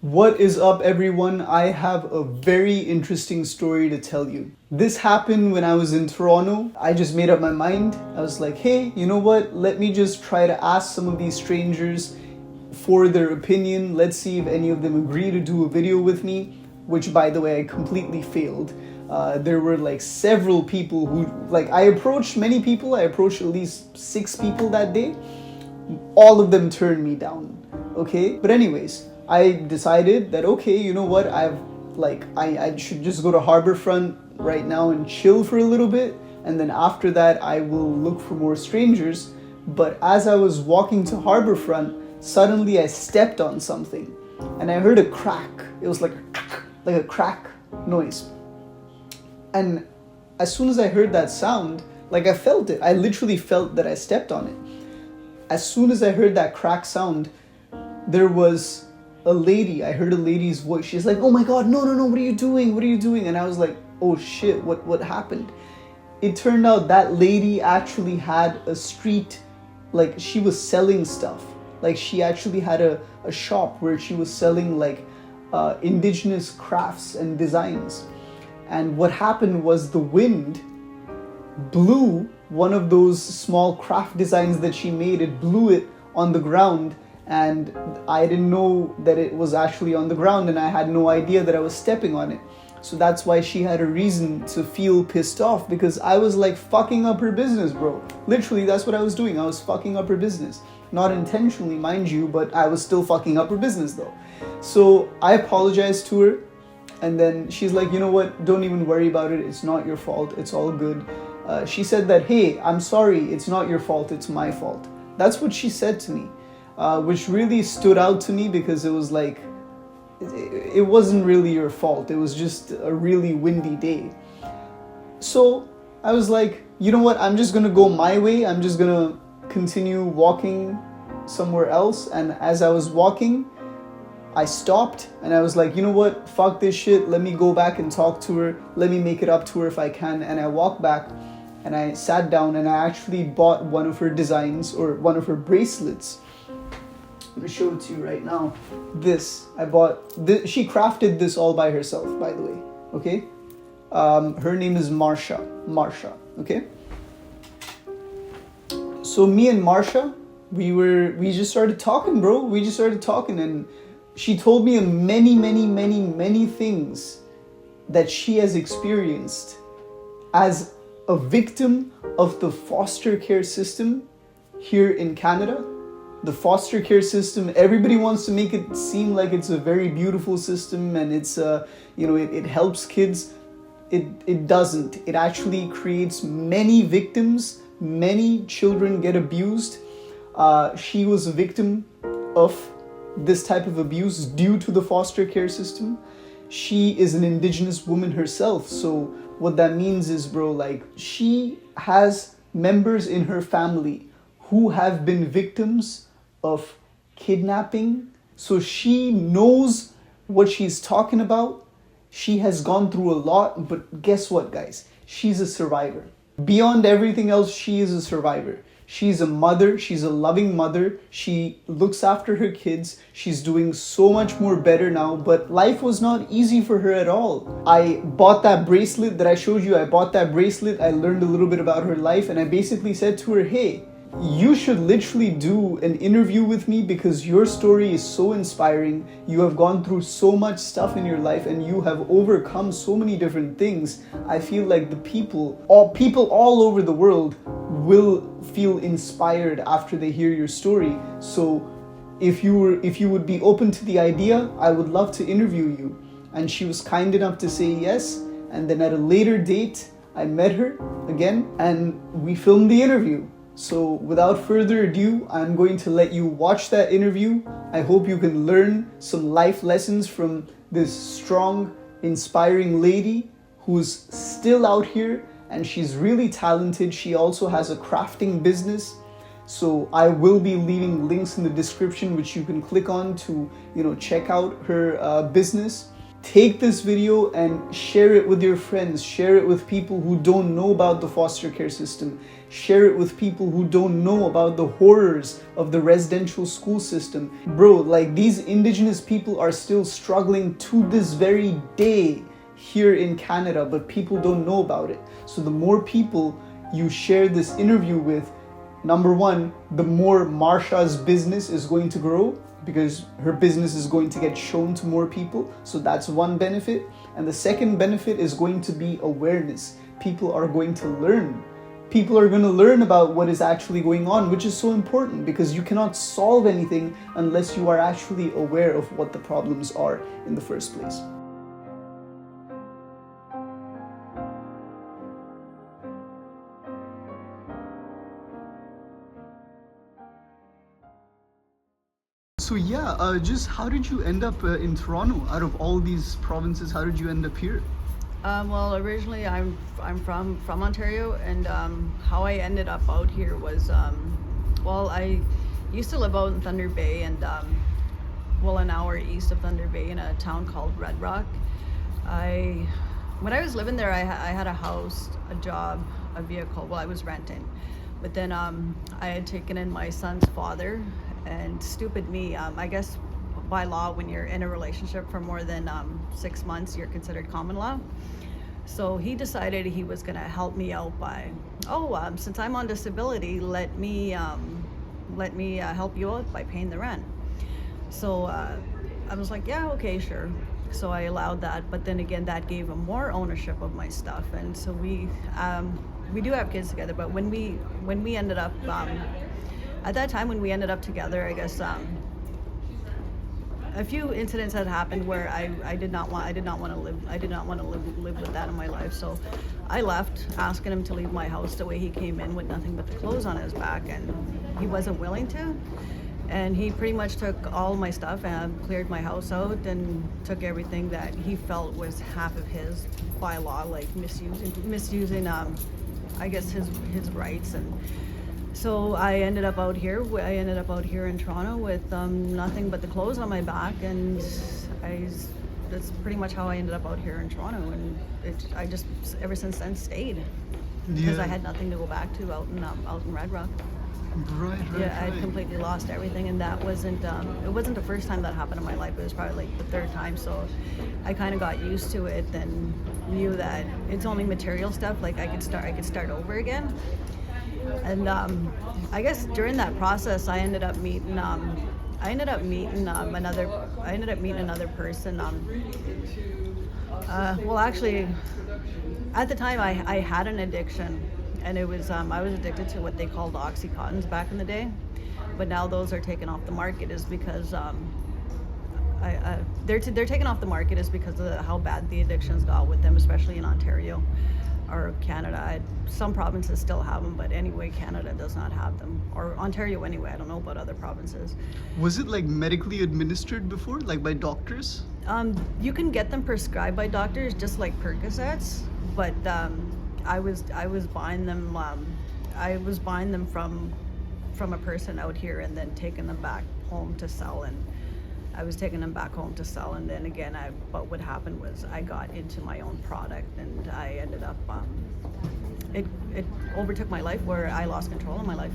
What is up, everyone? I have a very interesting story to tell you. This happened when I was in Toronto. I just made up my mind. I was like, hey, you know what? Let me just try to ask some of these strangers for their opinion. Let's see if any of them agree to do a video with me, which, by the way, I completely failed. There were like several people who, I approached many people. I approached at least 6 people that day. All of them turned me down, okay? But anyways, I decided that, okay, you know what, I should just go to Harbourfront right now and chill for a little bit, and then after that I will look for more strangers. But as I was walking to Harbourfront, suddenly I stepped on something and I heard a crack. It was like a crack noise. And as soon as I heard that sound, I felt it. I literally felt that I stepped on it. As soon as I heard that crack sound, there was a lady. I heard a lady's voice. She's like, oh my God, no, what are you doing? What are you doing? And I was like, oh shit, what happened? It turned out that lady actually had a street, she was selling stuff. She actually had a shop where she was selling Indigenous crafts and designs. And what happened was the wind blew one of those small craft designs that she made. It blew it on the ground. And I didn't know that it was actually on the ground, and I had no idea that I was stepping on it. So that's why she had a reason to feel pissed off, because I was fucking up her business, bro. Literally, that's what I was doing. I was fucking up her business. Not intentionally, mind you, but I was still fucking up her business though. So I apologized to her, and then she's like, you know what, don't even worry about it. It's not your fault. It's all good. She said that, hey, I'm sorry. It's not your fault. It's my fault. That's what she said to me. Which really stood out to me, because it was it wasn't really your fault. It was just a really windy day. So I was like, you know what? I'm just going to go my way. I'm just going to continue walking somewhere else. And as I was walking, I stopped and I was like, you know what? Fuck this shit. Let me go back and talk to her. Let me make it up to her if I can. And I walked back and I sat down and I actually bought one of her designs, or one of her bracelets. I'm going to show it to you right now. I bought this. She crafted this all by herself, by the way. Okay. Her name is Marsha. Okay. So me and Marsha, we just started talking, bro. We just started talking, and she told me many things that she has experienced as a victim of the foster care system here in Canada. The foster care system, everybody wants to make it seem like it's a very beautiful system and it's it helps kids. It doesn't. It actually creates many victims. Many children get abused. She was a victim of this type of abuse due to the foster care system. She is an Indigenous woman herself. So what that means is, bro, she has members in her family who have been victims of kidnapping. So she knows what she's talking about. She has gone through a lot, but guess what, guys? She's a survivor. Beyond everything else, she is a survivor. She's a mother. She's a loving mother. She looks after her kids. She's doing so much more better now, but life was not easy for her at all. I bought that bracelet that I showed you. I bought that bracelet. I learned a little bit about her life, and I basically said to her, hey, you should literally do an interview with me, because your story is so inspiring. You have gone through so much stuff in your life and you have overcome so many different things. I feel like the people all over the world will feel inspired after they hear your story. So if you would be open to the idea, I would love to interview you. And she was kind enough to say yes. And then at a later date, I met her again and we filmed the interview. So without further ado, I'm going to let you watch that interview. I hope you can learn some life lessons from this strong, inspiring lady who's still out here, and she's really talented. She also has a crafting business. So I will be leaving links in the description which you can click on to, check out her business. Take this video and share it with your friends, share it with people who don't know about the foster care system, share it with people who don't know about the horrors of the residential school system. Bro, like, these Indigenous people are still struggling to this very day here in Canada, but people don't know about it. So the more people you share this interview with, number one, the more Marsha's business is going to grow, because her business is going to get shown to more people. So that's one benefit. And the second benefit is going to be awareness. People are going to learn. People are going to learn about what is actually going on, which is so important, because you cannot solve anything unless you are actually aware of what the problems are in the first place. So yeah, just how did you end up in Toronto? Out of all these provinces, how did you end up here? Well, originally I'm from Ontario, and how I ended up out here was, well, I used to live out in Thunder Bay, and well, an hour east of Thunder Bay in a town called Red Rock. When I was living there, I had a house, a job, a vehicle. Well, I was renting, but then I had taken in my son's father. And stupid me, I guess by law, when you're in a relationship for more than 6 months, you're considered common law. So he decided he was going to help me out by, since I'm on disability, let me help you out by paying the rent. So I was like, yeah, okay, sure. So I allowed that, but then again, that gave him more ownership of my stuff, and so we do have kids together. But when we ended up at that time, when we ended up together, I guess a few incidents had happened where I did not want to live with that in my life. So I left, asking him to leave my house the way he came in, with nothing but the clothes on his back, and he wasn't willing to. And he pretty much took all my stuff and cleared my house out and took everything that he felt was half of his by law, like misusing I guess his rights. And so I ended up out here. I ended up out here in Toronto with nothing but the clothes on my back, and that's pretty much how I ended up out here in Toronto. And I just ever since then stayed, because I had nothing to go back to out in Red Rock. Right. Yeah, I had completely lost everything, and that wasn't it wasn't the first time that happened in my life. It was probably like the third time. So I kind of got used to it and knew that it's only material stuff. Like I could start over again. And I guess during that process, I ended up meeting another person. Well, actually, at the time, I had an addiction, and it was I was addicted to what they called Oxycontins back in the day, but now those are taken off the market, is because they're taken off the market is because of how bad the addictions got with them, especially in Ontario or Canada. Some provinces still have them, but anyway, Canada does not have them, or Ontario anyway. I don't know about other provinces. Was it like medically administered before, like by doctors? You can get them prescribed by doctors, just like Percocets, but I was buying them. I was buying them from a person out here, and then taking them back home to sell. And I was taking them back home to sell, and then again, but what happened was I got into my own product, and I ended up, it overtook my life, where I lost control of my life.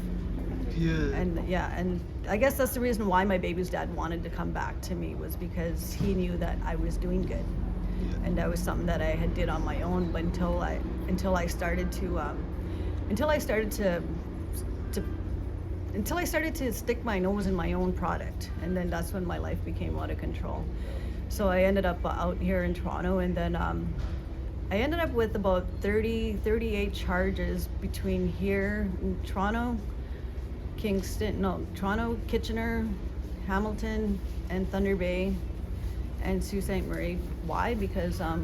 Yeah. And I guess that's the reason why my baby's dad wanted to come back to me, was because he knew that I was doing good. Yeah. And that was something that I had did on my own, but until I started to stick my nose in my own product, and then that's when my life became out of control. So I ended up out here in Toronto, and then I ended up with about 38 charges between here in Toronto, Toronto, Kitchener, Hamilton, and Thunder Bay, and Sault Ste. Marie. Why? Because I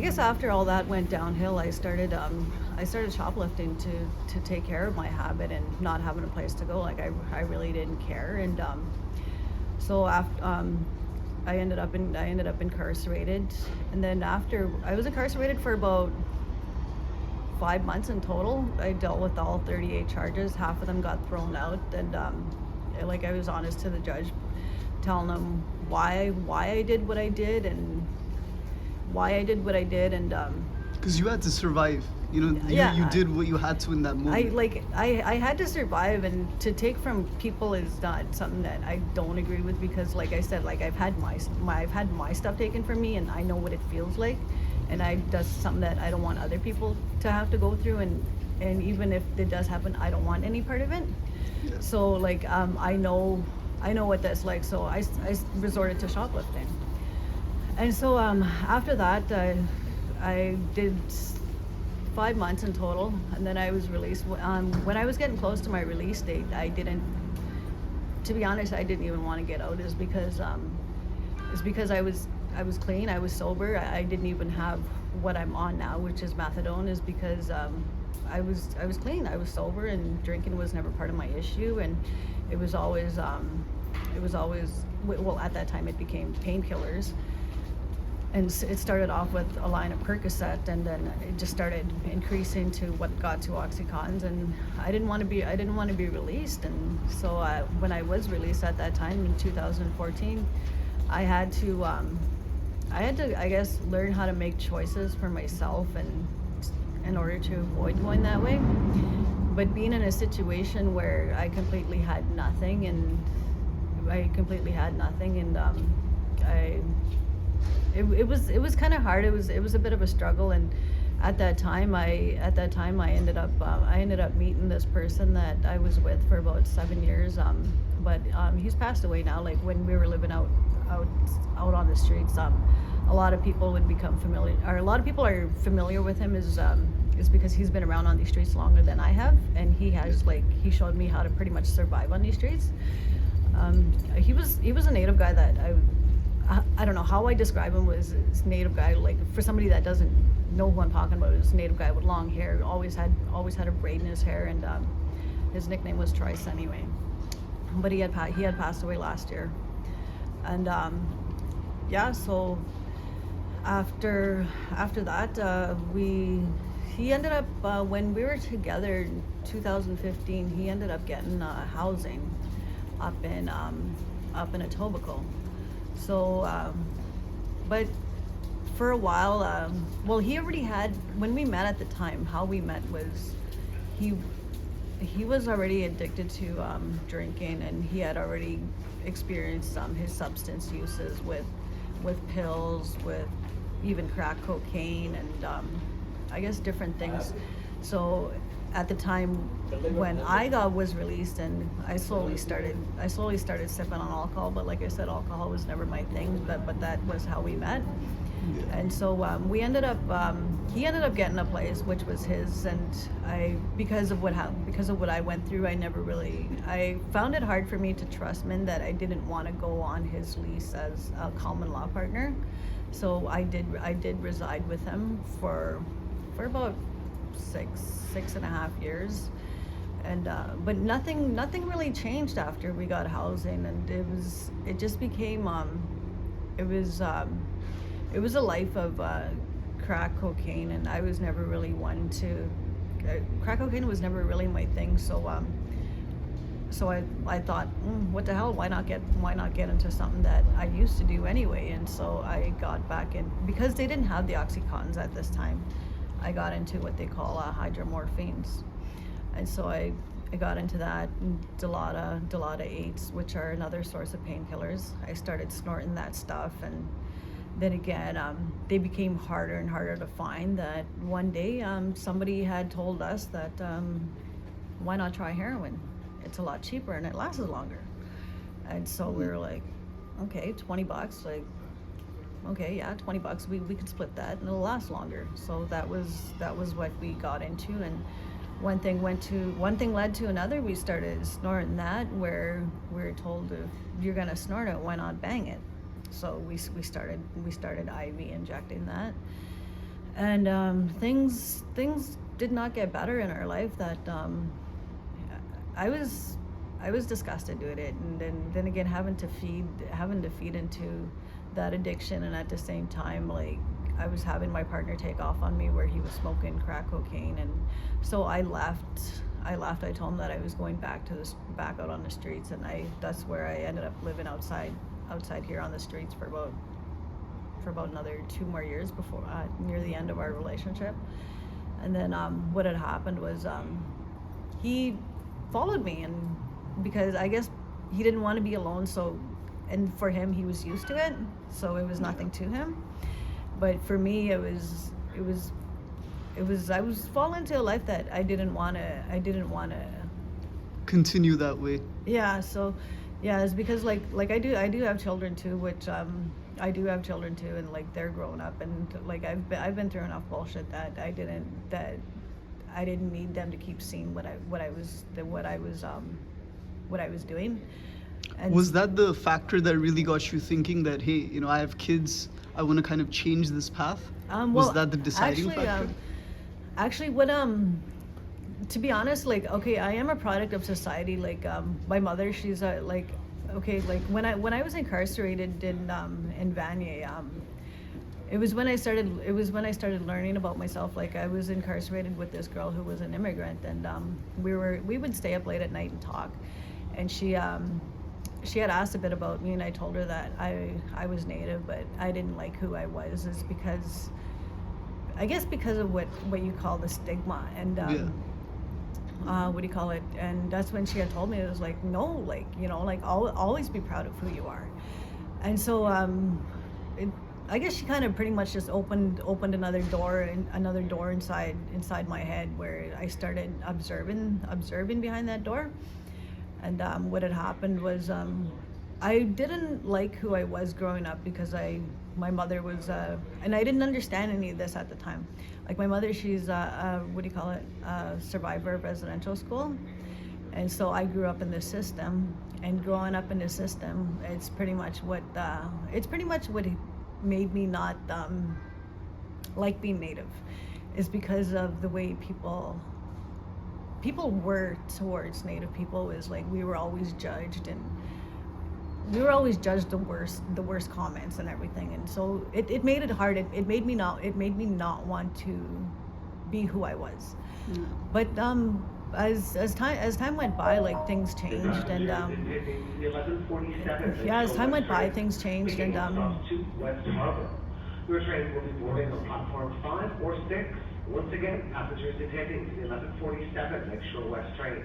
guess after all that went downhill, I started shoplifting to take care of my habit and not having a place to go. Like I really didn't care, and so after I ended up incarcerated, and then after I was incarcerated for about 5 months in total. I dealt with all 38 charges. Half of them got thrown out, and like I was honest to the judge, telling him why I did what I did and Because you had to survive. Yeah, You did what you had to in that moment. I had to survive, and to take from people is not something that I don't agree with, because like I said, like I've had my stuff taken from me, and I know what it feels like, and that's something that I don't want other people to have to go through, and even if it does happen, I don't want any part of it. Yeah. So like I know what that's like, so I resorted to shoplifting. And so after that I did 5 months in total, and then I was released. When I was getting close to my release date, to be honest, I didn't even want to get out. Is because I was clean, I was sober. I didn't even have what I'm on now, which is methadone. Is because I was clean, I was sober, and drinking was never part of my issue, and it was always well, at that time it became painkillers. And it started off with a line of Percocet, and then it just started increasing to what got to Oxycontins, and I didn't want to be released. And so when I was released at that time in 2014, I had to I guess learn how to make choices for myself, and in order to avoid going that way. But being in a situation where I completely had nothing, and it was kind of hard. It was a bit of a struggle, and at that time I ended up meeting this person that I was with for about 7 years. But he's passed away now. Like when we were living out on the streets, a lot of people would become familiar, or a lot of people are familiar with him is because he's been around on these streets longer than I have, and he showed me how to pretty much survive on these streets. He was a native guy that I don't know how I describe him. Was this native guy, like for somebody that doesn't know who I'm talking about, is a native guy with long hair, always had a braid in his hair, and his nickname was Trice anyway. But he had passed away last year, and so after that he ended up when we were together in 2015, he ended up getting housing up in Etobicoke. So, but for a while, well, he already had, when we met at the time, how we met was he was already addicted to drinking, and he had already experienced his substance uses with pills, with even crack cocaine, and I guess different things. So at the time when I was released, and I slowly started sipping on alcohol, but like I said, alcohol was never my thing, but that was how we met. Yeah. And so he ended up getting a place which was his, and because of what I went through, I found it hard for me to trust him, that I didn't want to go on his lease as a common law partner. So I did reside with him for about six and a half years, and but nothing really changed after we got housing, and it just became it was a life of crack cocaine, and I was never really one to crack cocaine was never really my thing. So I thought, what the hell, why not get into something that I used to do anyway. And so I got back in, because they didn't have the Oxycontins at this time. I got into what they call hydromorphines, and so I got into that, Dilaudid 8s, which are another source of painkillers. I started snorting that stuff, and then again, they became harder and harder to find. That one day, somebody had told us that why not try heroin? It's a lot cheaper and it lasts longer. And so we were like, okay, $20, like, okay, yeah, $20, we could split that and it'll last longer. So that was what we got into, and one thing led to another. We started snorting that, where we were told, if you're gonna snort it, why not bang it? So we started IV injecting that, and things did not get better in our life. That I was disgusted doing it, and then again having to feed into that addiction, and at the same time, like, I was having my partner take off on me where he was smoking crack cocaine, and so I left. I told him that I was going back out on the streets, and that's where I ended up living outside outside here on the streets for about another 2 more years before near the end of our relationship. And then what had happened was he followed me, and because I guess he didn't want to be alone, so, and for him he was used to it, so it was nothing to him. But for me it was I was falling into a life that I didn't want to continue that way. Yeah, so yeah, it's because like I do have children too, which I do have children too, and like they're grown up, and like I've been through enough bullshit that I didn't need them to keep seeing what I was doing. And was that the factor that really got you thinking that, hey, you know, I have kids, I want to kind of change this path? Was that the deciding factor? Actually, what to be honest, like, okay, I am a product of society. Like, my mother, she's like, okay, like when I was incarcerated in Vanier, it was when I started learning about myself. Like, I was incarcerated with this girl who was an immigrant, and we would stay up late at night and talk. And she had asked a bit about me, and I told her that I was Native, but I didn't like who I was, is because, I guess, because of what you call the stigma, and what do you call it? And that's when she had told me, it was like, no, like, you know, like, always be proud of who you are. And so I guess she kind of pretty much just opened another door inside my head, where I started observing behind that door. And what had happened was I didn't like who I was growing up, because my mother was, and I didn't understand any of this at the time. Like, my mother, she's what do you call it, a survivor of residential school. And so I grew up in this system, and growing up in this system, it's pretty much what made me not like being Native, is because of the way people were towards Native people. Is like, we were always judged, and we were always judged the worst comments and everything. And so it made it hard. It made me not want to be who I was. Yeah. But as time went by, like, things changed, and as time went by, things changed, and Your train will be boarding on platform 5 or 6. Once again, passengers intending the 1147 Lakeshore West train,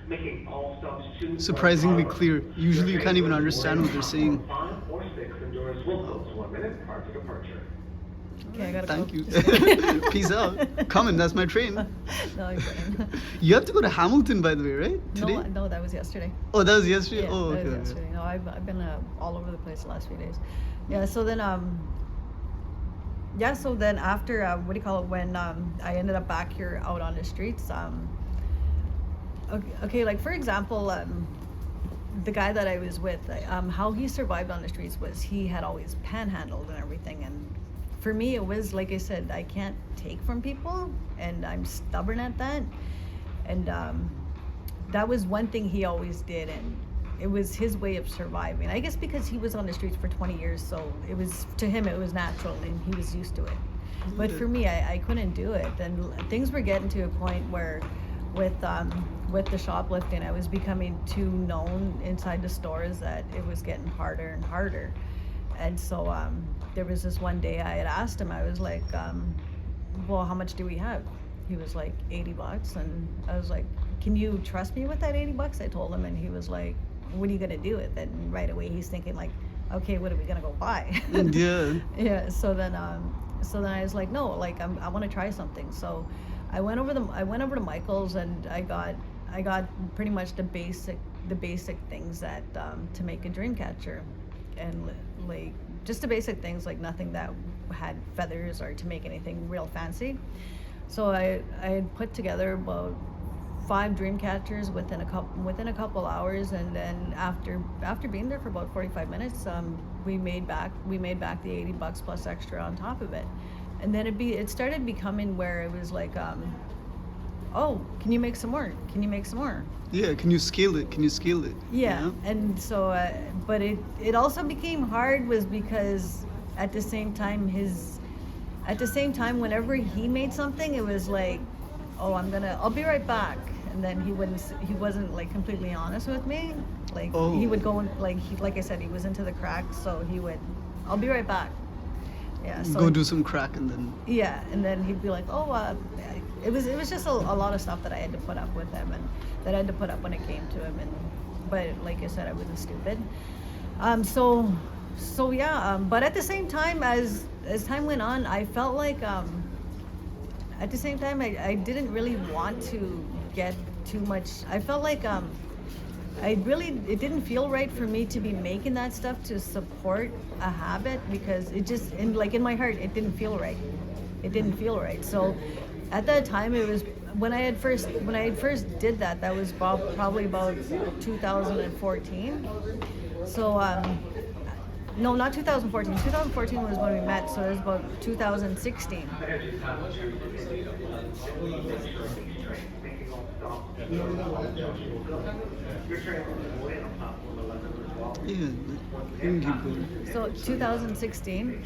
making all stops to Surprisingly clear. Usually you can't even understand what they're saying. 5 or 6 and doors will close 1 minute prior to departure. okay, I gotta Thank go. you. Peace out. Coming, that's my train. No, you're fine. You have to go to Hamilton, by the way, right? Today? No, that was yesterday. Oh, that was yesterday? Yeah, oh, that okay. was yesterday. No, I've been all over the place the last few days. Yeah, so then so then after what do you call it, when I ended up back here out on the streets, okay, like, for example, the guy that I was with, how he survived on the streets was he had always panhandled and everything. And for me, it was, like I said, I can't take from people, and I'm stubborn at that. And that was one thing he always did, and it was his way of surviving. I guess because he was on the streets for 20 years, so it was, to him, it was natural, and he was used to it. But for me, I couldn't do it. And things were getting to a point where, with the shoplifting, I was becoming too known inside the stores that it was getting harder and harder. And so there was this one day I had asked him, I was like, well, how much do we have? He was like, $80. And I was like, can you trust me with that $80? I told him, and he was like, what are you gonna do with it? And right away he's thinking, like, okay, what are we gonna go buy? Yeah. Yeah. So then I was like, no, like, I want to try something. So I went over to Michael's, and I got pretty much the basic things that to make a dream catcher, and like just the basic things, like nothing that had feathers or to make anything real fancy. So I had put together about 5 dream catchers within a couple hours, and then after being there for about 45 minutes, we made back the $80 plus extra on top of it. And then it started becoming where it was like, oh, can you make some more? Can you make some more? Yeah, can you scale it? Yeah, You know? and so, but it also became hard, was because at the same time, whenever he made something, it was like, oh, I'll be right back. and then he wasn't like completely honest with me. Like Oh. he would go and like I said, he was into the crack, so he would, I'll be right back. Yeah. So Go do some crack and then. yeah, and then he'd be like, oh, it was just a lot of stuff that I had to put up with him, and that I had to put up when it came to him, but like I said, I wasn't stupid. So yeah, but at the same time, as time went on, I felt like at the same time I didn't really want to get too much. I felt like it didn't feel right for me to be making that stuff to support a habit, because it just in my heart it didn't feel right. It didn't feel right. So at that time, it was when I had first did that. That was probably about 2014. So no, not 2014. 2014 was when we met, so it was about 2016. Yeah, you can keep going. So 2016,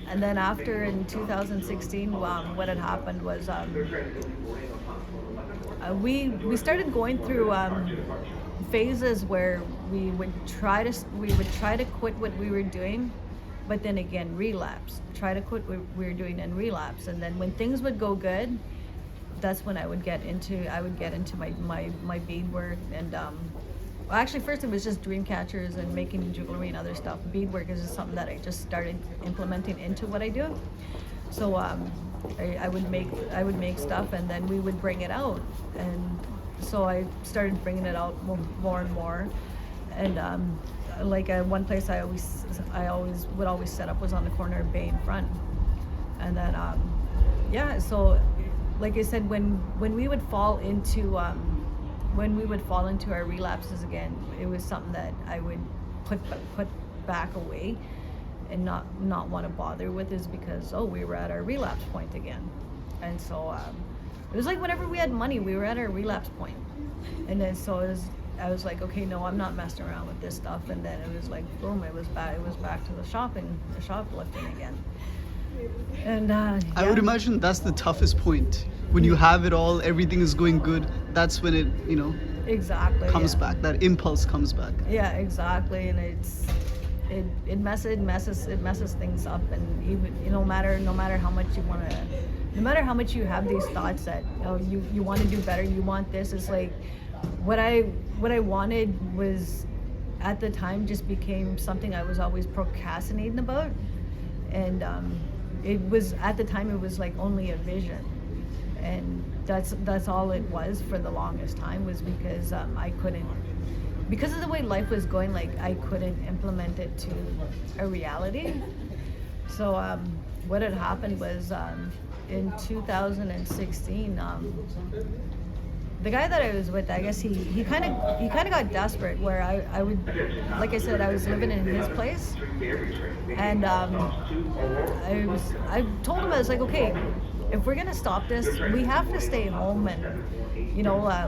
and then after in 2016, what had happened was we started going through phases where we would try to quit what we were doing, but then again relapse. Try to quit what we were doing and relapse, and then when things would go good, that's when I would get into my beadwork and well, actually first it was just dream catchers and making jewelry and other stuff. Beadwork is just something that I just started implementing into what I do. So I would make stuff, and then we would bring it out, and so I started bringing it out more and more. And one place I would always set up was on the corner of Bay and Front. And then yeah, so like I said, when we would fall into our relapses again, it was something that I would put back away and not want to bother with, is because we were at our relapse point again. And so it was like whenever we had money, we were at our relapse point. And then so I was like, okay, no, I'm not messing around with this stuff. And then it was like, boom, it was back to the shoplifting again. And yeah. I would imagine that's the toughest point. When you have it all, everything is going good, that's when it, exactly comes back. That impulse comes back. Yeah, exactly. And it messes things up. And even no matter how much you want to, no matter how much you have these thoughts that you want to do better, you want this, it's like what I wanted was at the time just became something I was always procrastinating about. And it was at the time, it was like only a vision, and that's all it was for the longest time, was because I couldn't, because of the way life was going, like I couldn't implement it to a reality. So what had happened was in 2016, the guy that I was with, I guess he kind of got desperate, where I would, like I said, I was living in his place, and I told him, I was like, okay, if we're gonna stop this, we have to stay home, and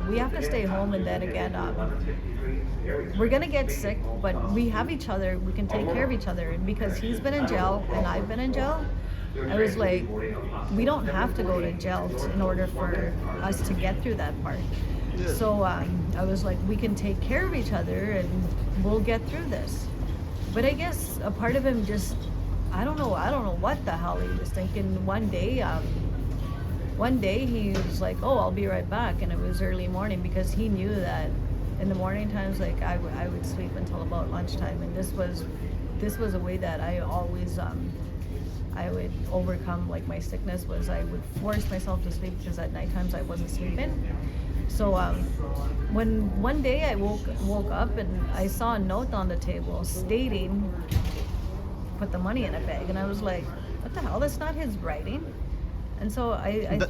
we have to stay home, and then again, we're gonna get sick, but we have each other, we can take care of each other, and because he's been in jail and I've been in jail, I was like, we don't have to go to jail in order for us to get through that part. Yeah. So I was like, we can take care of each other and we'll get through this. But I guess a part of him just, I don't know what the hell he was thinking. One day he was like, oh, I'll be right back. And it was early morning, because he knew that in the morning times, like I would sleep until about lunchtime. And this was a way that I always, I would overcome like my sickness, was I would force myself to sleep, because at night times I wasn't sleeping. So when one day I woke up and I saw a note on the table stating, put the money in a bag, and I was like, what the hell, that's not his writing. And so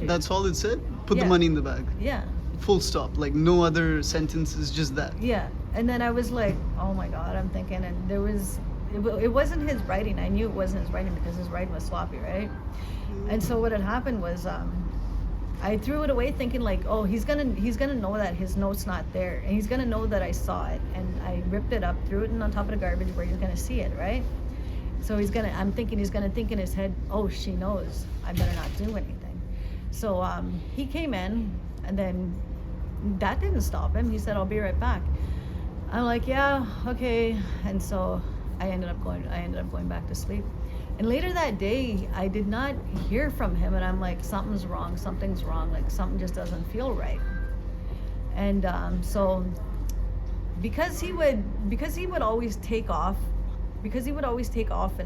that's all it said? Put Yeah. the money in the bag. Yeah. Full stop, like no other sentences, just that. Yeah. And then I was like, oh my God, I'm thinking, and there was, it wasn't his writing. I knew it wasn't his writing, because his writing was sloppy, right? And so what had happened was I threw it away, thinking like, oh, he's gonna know that his note's not there, and he's gonna know that I saw it, and I ripped it up, threw it in on top of the garbage where he's gonna see it, right? So I'm thinking he's gonna think in his head, oh, she knows, I better not do anything. So he came in, and then that didn't stop him. He said, I'll be right back. I'm like, yeah, okay. And so I ended up going back to sleep. And later that day, I did not hear from him, and I'm like, something's wrong, like something just doesn't feel right. And so because he would always take off, and he would always take off,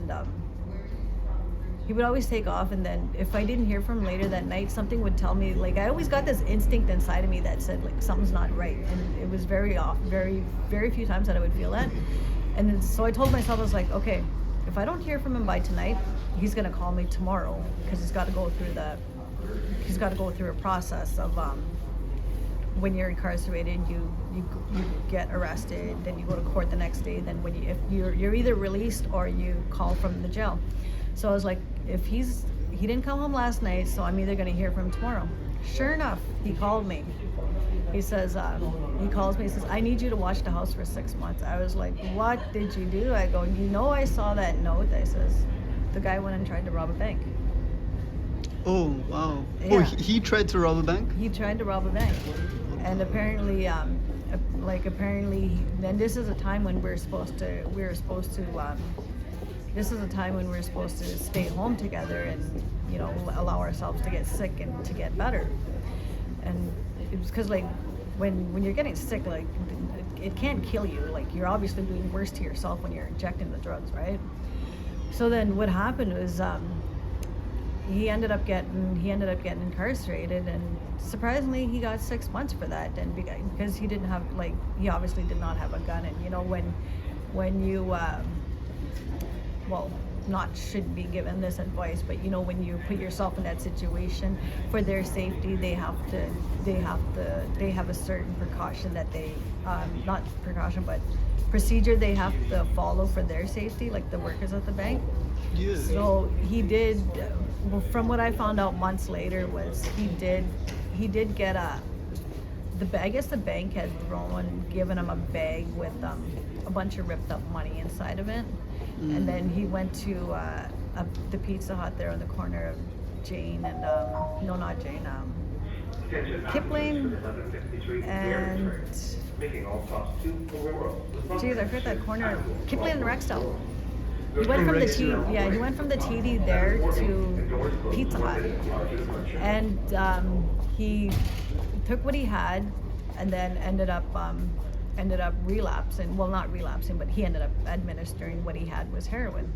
and then if I didn't hear from him later that night, something would tell me, like, I always got this instinct inside of me that said, like, something's not right. And it was very few times that I would feel that. And then, so I told myself, I was like, okay, if I don't hear from him by tonight, he's gonna call me tomorrow, because he's got to go through a process of when you're incarcerated, you get arrested, then you go to court the next day, then if you're either released or you call from the jail. So I was like, if he didn't come home last night, so I'm either gonna hear from him tomorrow. Sure enough, he called me. He says, he calls me, he says, I need you to watch the house for 6 months. I was like, what did you do? I go, I saw that note. I says, the guy went and tried to rob a bank. Oh, wow. Yeah. Oh, he tried to rob a bank? He tried to rob a bank. And apparently, then this is a time when we're supposed to stay home together and, allow ourselves to get sick and to get better. And it was because, like, when you're getting sick, like, it can't kill you. Like, you're obviously doing worse to yourself when you're injecting the drugs, right? So then what happened was, he ended up getting incarcerated, and surprisingly he got 6 months for that. And because he obviously did not have a gun. And when you not should be given this advice, but when you put yourself in that situation, for their safety, they have a certain precaution that not precaution, but procedure they have to follow for their safety, like the workers at the bank. Yeah. So he did. Well, from what I found out months later, was he did get I guess the bank had given him a bag with a bunch of ripped up money inside of it. And then he went to the Pizza Hut there on the corner of Jane and no, not Jane, Kipling and geez, I forget that corner, Kipling and Rexdale. He went from the TD there to Pizza Hut, and he took what he had, and then ended up relapsing. Well, not relapsing, but he ended up administering what he had was heroin.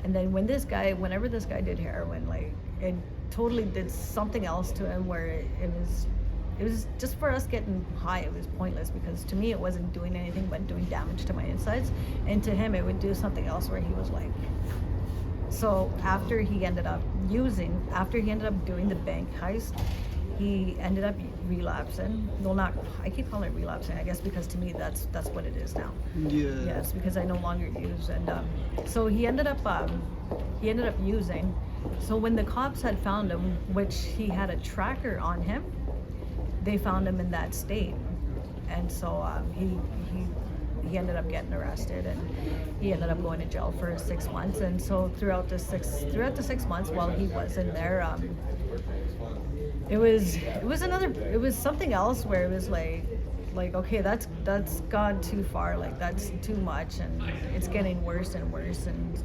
And then whenever this guy did heroin, like, it totally did something else to him, where it was just for us getting high, it was pointless, because to me it wasn't doing anything but doing damage to my insides, and to him it would do something else, where he was like, so after he ended up doing the bank heist, he ended up relapsing. Well, not, I keep calling it relapsing, I guess, because to me that's what it is now. Yeah. Yes, because I no longer use, and so he ended up using. So when the cops had found him, which he had a tracker on him, they found him in that state, and so he ended up getting arrested, and he ended up going to jail for 6 months. And so throughout the 6 months while he was in there, it was something else, where it was like okay, that's gone too far, like that's too much, and it's getting worse and worse, and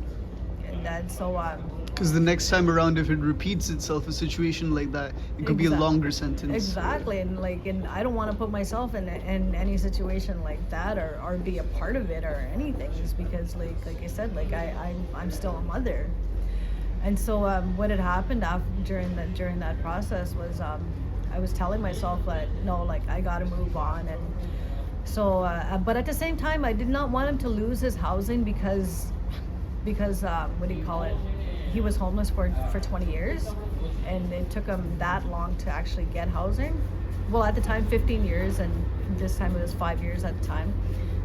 then so because the next time around, if it repeats itself, a situation like that, it could be a longer sentence. Exactly, and I don't want to put myself in any situation like that, or be a part of it or anything, just because like I said, like I'm still a mother. And so what had happened during that process was I was telling myself that no, like I got to move on, and so but at the same time I did not want him to lose his housing, because what do you call it? He was homeless for 20 years, and it took him that long to actually get housing. Well, at the time 15 years, and this time it was 5 years at the time.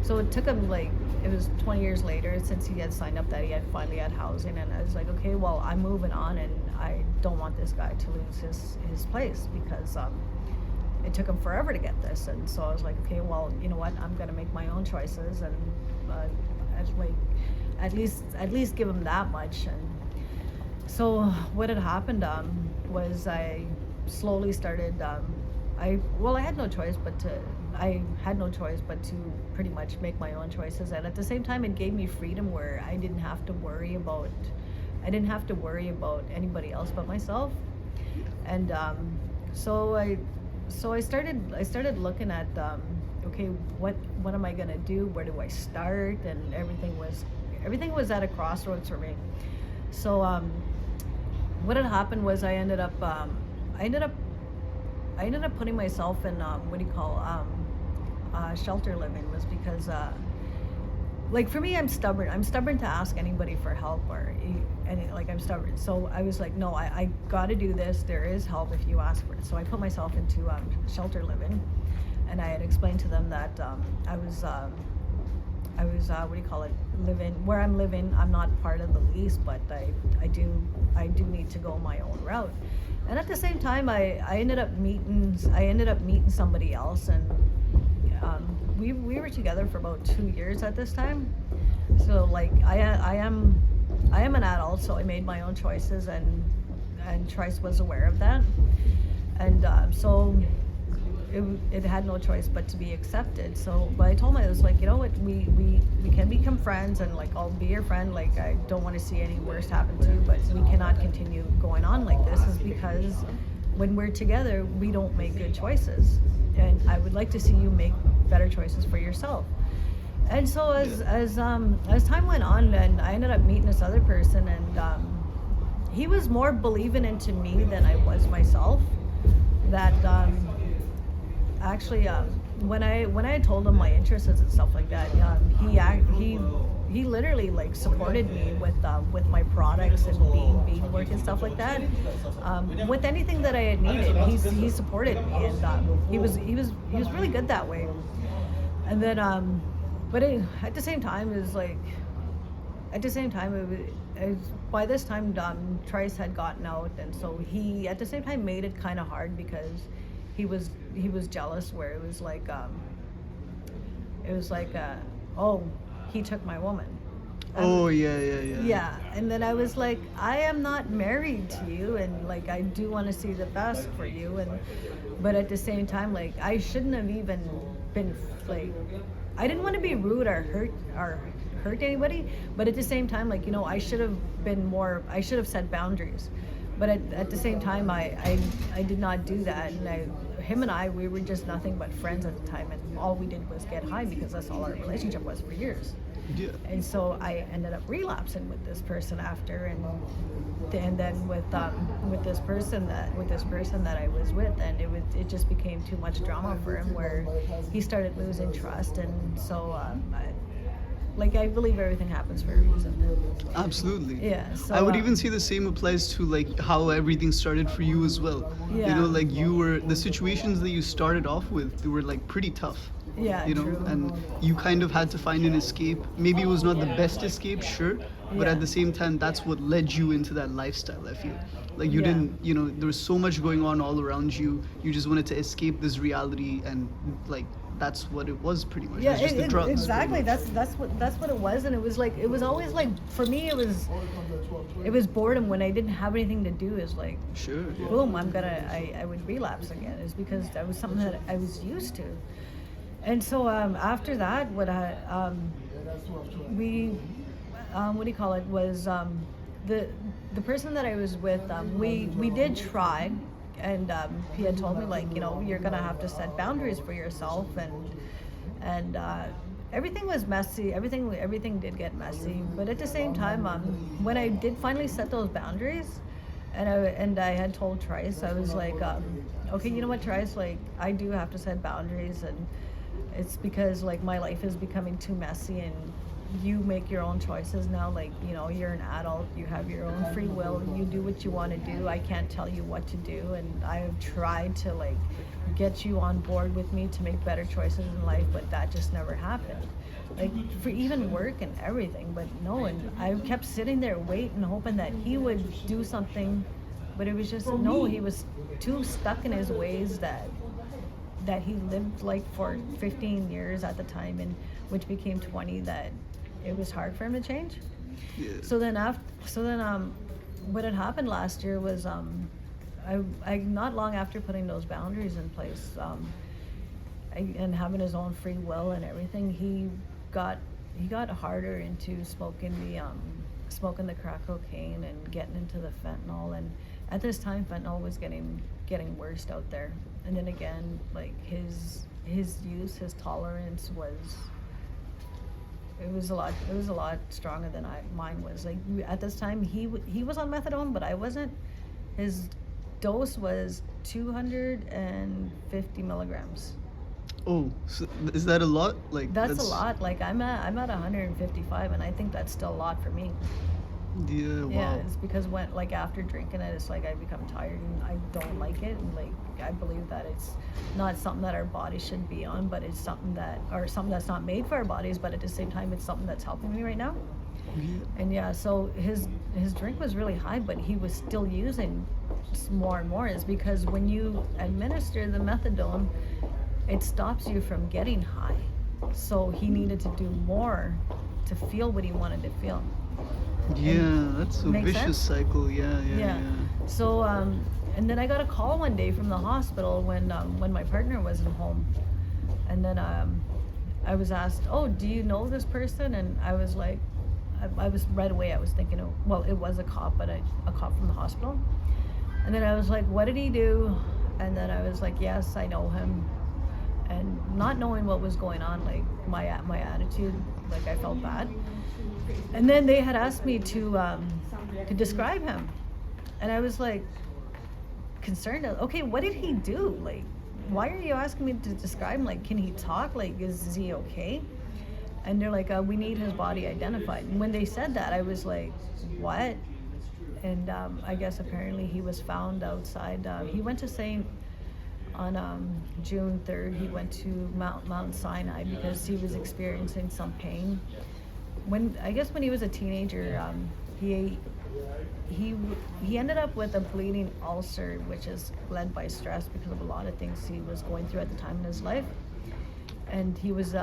So it took him, like, it was 20 years later since he had signed up that he had finally had housing, and I was like, okay, well, I'm moving on, and I don't want this guy to lose his place, because it took him forever to get this. And so I was like, okay, well, you know what, I'm gonna make my own choices, and at least give him that much. And so what had happened was I slowly started I had no choice but to pretty much make my own choices, and at the same time it gave me freedom where I didn't have to worry about anybody else but myself. And so I started looking at okay, what am I gonna do, where do I start, and everything was at a crossroads for me. So what had happened was I ended up putting myself in shelter living, was because like for me, I'm stubborn to ask anybody for help, I'm stubborn. So I was like, no, I gotta do this. There is help if you ask for it. So I put myself into shelter living, and I had explained to them that I was living where I'm living. I'm not part of the lease, but I do need to go my own route. And at the same time, I ended up meeting somebody else, and we were together for about 2 years at this time. So like I am an adult, so I made my own choices, and Trice was aware of that, and so it had no choice but to be accepted. But I told him, I was like, you know what, we can become friends, and like I'll be your friend. Like I don't want to see any worse happen to you, but we cannot continue going on like this, is because when we're together we don't make good choices, and I would like to see you make better choices for yourself. And so as time went on, and I ended up meeting this other person, and he was more believing into me than I was myself. That actually, when I told him my interests and stuff like that, he literally like supported me with my products and bead work and stuff like that. With anything that I had needed, he supported me, and he was really good that way. And then but at the same time, by this time Trice had gotten out, and so he at the same time made it kind of hard, because he was jealous, where it was like oh, he took my woman. Oh yeah. Yeah, and then I was like, I am not married to you, and like I do want to see the best for you, but at the same time, like I shouldn't have even been like, I didn't want to be rude or hurt anybody, but at the same time, like, you know, I should have set boundaries. But at the same time, I did not do that, and we were just nothing but friends at the time, and all we did was get high, because that's all our relationship was for years. Yeah. And so I ended up relapsing with this person after, and then with this person that I was with, and it just became too much drama for him, where he started losing trust, and so I believe everything happens for a reason. Absolutely. Yeah. So I would even say the same applies to like how everything started for you as well. Yeah. You know, like the situations that you started off with, they were like pretty tough. Yeah. You know, True. and you kind of had to find an escape. Maybe it was not the best escape, sure, but Yeah. at the same time, that's what led you into that lifestyle, I feel. Like you Yeah. didn't, you know, there was so much going on all around you. You just wanted to escape this reality, and like that's what it was pretty much. Yeah, It was just the drugs. exactly. That's what it was, and it was always like, for me it was boredom when I didn't have anything to do. Is like, Sure. Yeah. boom, I would relapse again. Is because that was something that I was used to. And so after that, was the person that I was with. We did try, and he had told me, like, you know, you're gonna have to set boundaries for yourself, and everything was messy. Everything did get messy, but at the same time, when I did finally set those boundaries, and I had told Trice, I was like, okay, you know what, Trice, like I do have to set boundaries, and it's because like my life is becoming too messy, and you make your own choices now. Like, you know, you're an adult, you have your own free will, you do what you want to do. I can't tell you what to do, and I have tried to like get you on board with me to make better choices in life, but that just never happened, like for even work and everything. But no, and I kept sitting there waiting, hoping that he would do something, but it was just no. He was too stuck in his ways that he lived like for 15 years at the time, and which became 20, that it was hard for him to change. Yeah. So then what had happened last year was I not long after putting those boundaries in place, and having his own free will and everything, he got harder into smoking the crack cocaine and getting into the fentanyl. And at this time, fentanyl was getting worse out there. And then again, like his use, his tolerance was a lot stronger than mine was. Like at this time, he was on methadone, but I wasn't. His dose was 250 milligrams. Oh, so is that a lot? Like That's a lot. Like I'm at 155, and I think that's still a lot for me. Yeah, wow. Yeah, it's because when like after drinking it, it's like I become tired and I don't like it, and like I believe that it's not something that our bodies should be on, but it's something that's not made for our bodies, but at the same time, it's something that's helping me right now. And yeah, so his drink was really high, but he was still using more and more. Is because when you administer the methadone, it stops you from getting high. So he needed to do more to feel what he wanted to feel. Yeah, that's a vicious sense? cycle. Yeah. So and then I got a call one day from the hospital when my partner wasn't home, and then I was asked, "Oh, do you know this person?" And I was like, I was right away. I was thinking, oh, well, it was a cop, but a cop from the hospital. And then I was like, "What did he do?" And then I was like, "Yes, I know him." And not knowing what was going on, like my attitude, like I felt bad. And then they had asked me to describe him, and I was like concerned. Okay, what did he do? Like, why are you asking me to describe him? Like, can he talk? Like, is he okay? And they're like, we need his body identified. And when they said that, I was like, what? And I guess apparently he was found outside. He went to St. On June 3rd, he went to Mount Sinai because he was experiencing some pain. When he was a teenager, he ended up with a bleeding ulcer, which is led by stress because of a lot of things he was going through at the time in his life. And he was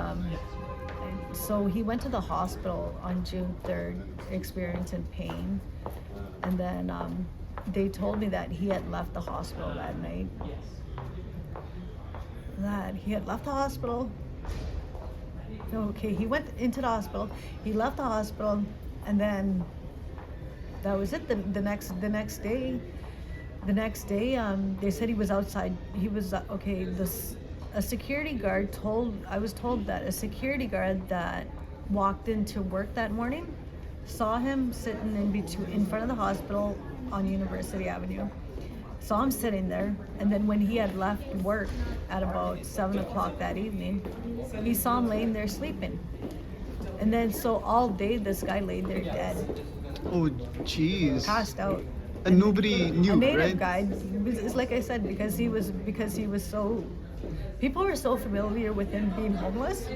so he went to the hospital on June 3rd, experiencing pain, and then they told me that he had left the hospital that night. Okay, he went into the hospital. He left the hospital, and then that was it. The next day, they said he was outside. He was okay. A security guard I was told that a security guard that walked into work that morning saw him sitting in front of the hospital on University Avenue. Saw him sitting there, and then when he had left work at about 7 o'clock that evening, he saw him laying there sleeping. And then so all day this guy laid there dead. Oh, jeez. Passed out. And nobody knew, a native right? guy. It's like I said, because he was so. People were so familiar with him being homeless.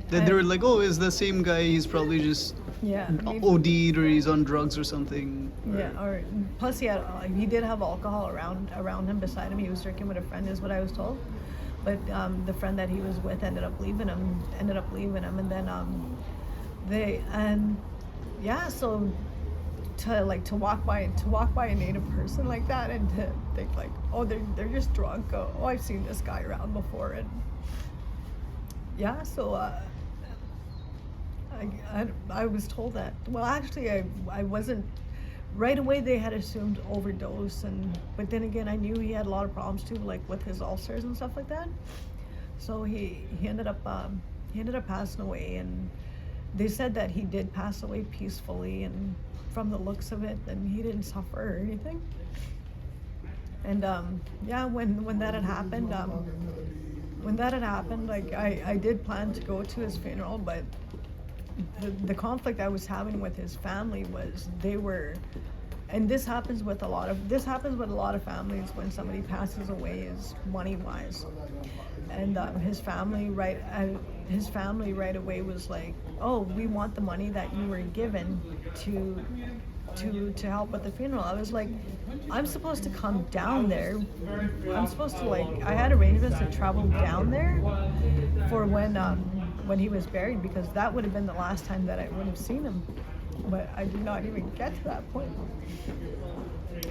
That they were like, oh, it's the same guy. He's probably just OD'd or he's on drugs or something. Yeah, or plus he did have alcohol around him, beside him. He was drinking with a friend, is what I was told. But the friend that he was with ended up leaving him, and then so to walk by a native person like that and to think like, oh, they're just drunk. Oh, I've seen this guy around before, and yeah, so I was told that. Well, actually, I wasn't. Right away, they had assumed overdose, but then again, I knew he had a lot of problems too, like with his ulcers and stuff like that. So he ended up passing away, and they said that he did pass away peacefully, and from the looks of it, and he didn't suffer or anything. And when that had happened, like I did plan to go to his funeral, but the conflict I was having with his family was and this happens with a lot of families when somebody passes away, is money wise. And his family right away was like, oh, we want the money that you were given to help with the funeral. I was like, I'm supposed to come down there. I'm supposed to, like, I had arrangements to travel down there for when he was buried, because that would have been the last time that I would have seen him. But I did not even get to that point.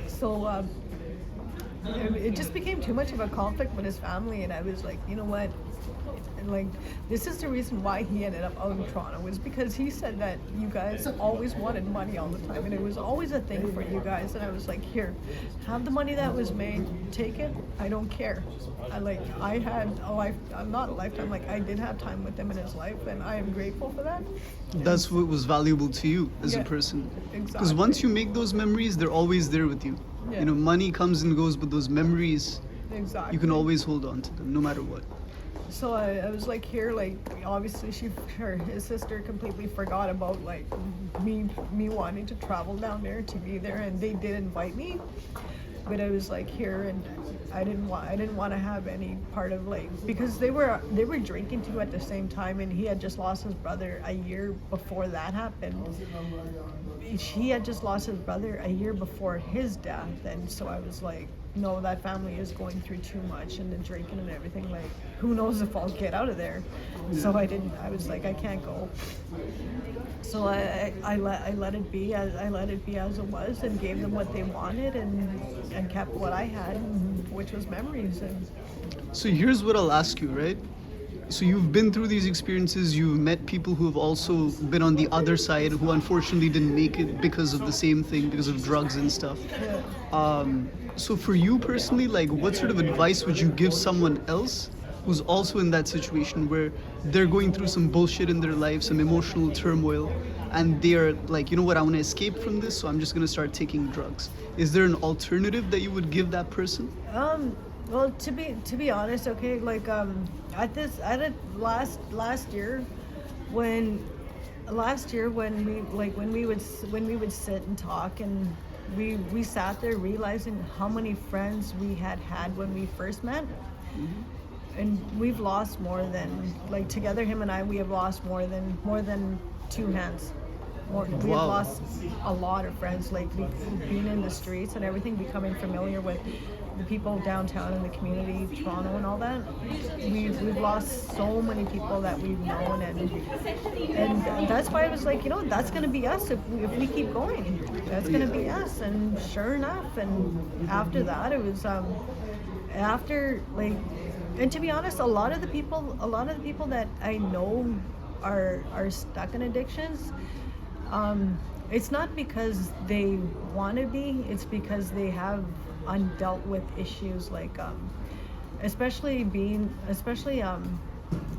So it just became too much of a conflict with his family, and I was like, you know what? And like, this is the reason why he ended up out in Toronto, was because he said that you guys always wanted money all the time, and it was always a thing for you guys. And I was like, here, have the money that was made, take it. I don't care. I had I'm not a lifetime. Like, I did have time with him in his life, and I am grateful for that. That's what was valuable to you as a Yeah, person. Because exactly. once you make those memories, they're always there with you. Yeah. You know, money comes and goes, but those memories, Exactly. you can always hold on to them, no matter what. So I was like, here, like, obviously his sister completely forgot about like me wanting to travel down there to be there, and they did invite me, but I was like, here, and I didn't want to have any part of, like, because they were drinking too at the same time, and he had just lost his brother a year before that happened. He had just lost his brother a year before his death, and so I was like, no, that family is going through too much, and the drinking and everything, like, who knows if I'll get out of there. So I was like, I can't go. So I let it be as it was, and gave them what they wanted, and kept what I had, which was memories. And So here's what I'll ask you, right? So you've been through these experiences, you've met people who have also been on the other side, who unfortunately didn't make it because of the same thing, because of drugs and stuff. So for you personally, like, what sort of advice would you give someone else who's also in that situation where they're going through some bullshit in their life, some emotional turmoil, and they're like, you know what, I want to escape from this, so I'm just going to start taking drugs. Is there an alternative that you would give that person? Well, to be honest, okay, like, last year when we would sit and talk, and we sat there realizing how many friends we had when we first met. And we've lost more than, like, together, him and I, we have lost more than two hands. We've Wow. lost a lot of friends, like, being in the streets and everything, becoming familiar with the people downtown in the community, Toronto and all that. We've lost so many people that we've known, and that's why I was like, you know, that's gonna be us if we keep going. That's gonna be us. And sure enough, and after that, it was after, like, and to be honest, a lot of the people that I know are stuck in addictions. It's not because they want to be, it's because they have undealt with issues, like,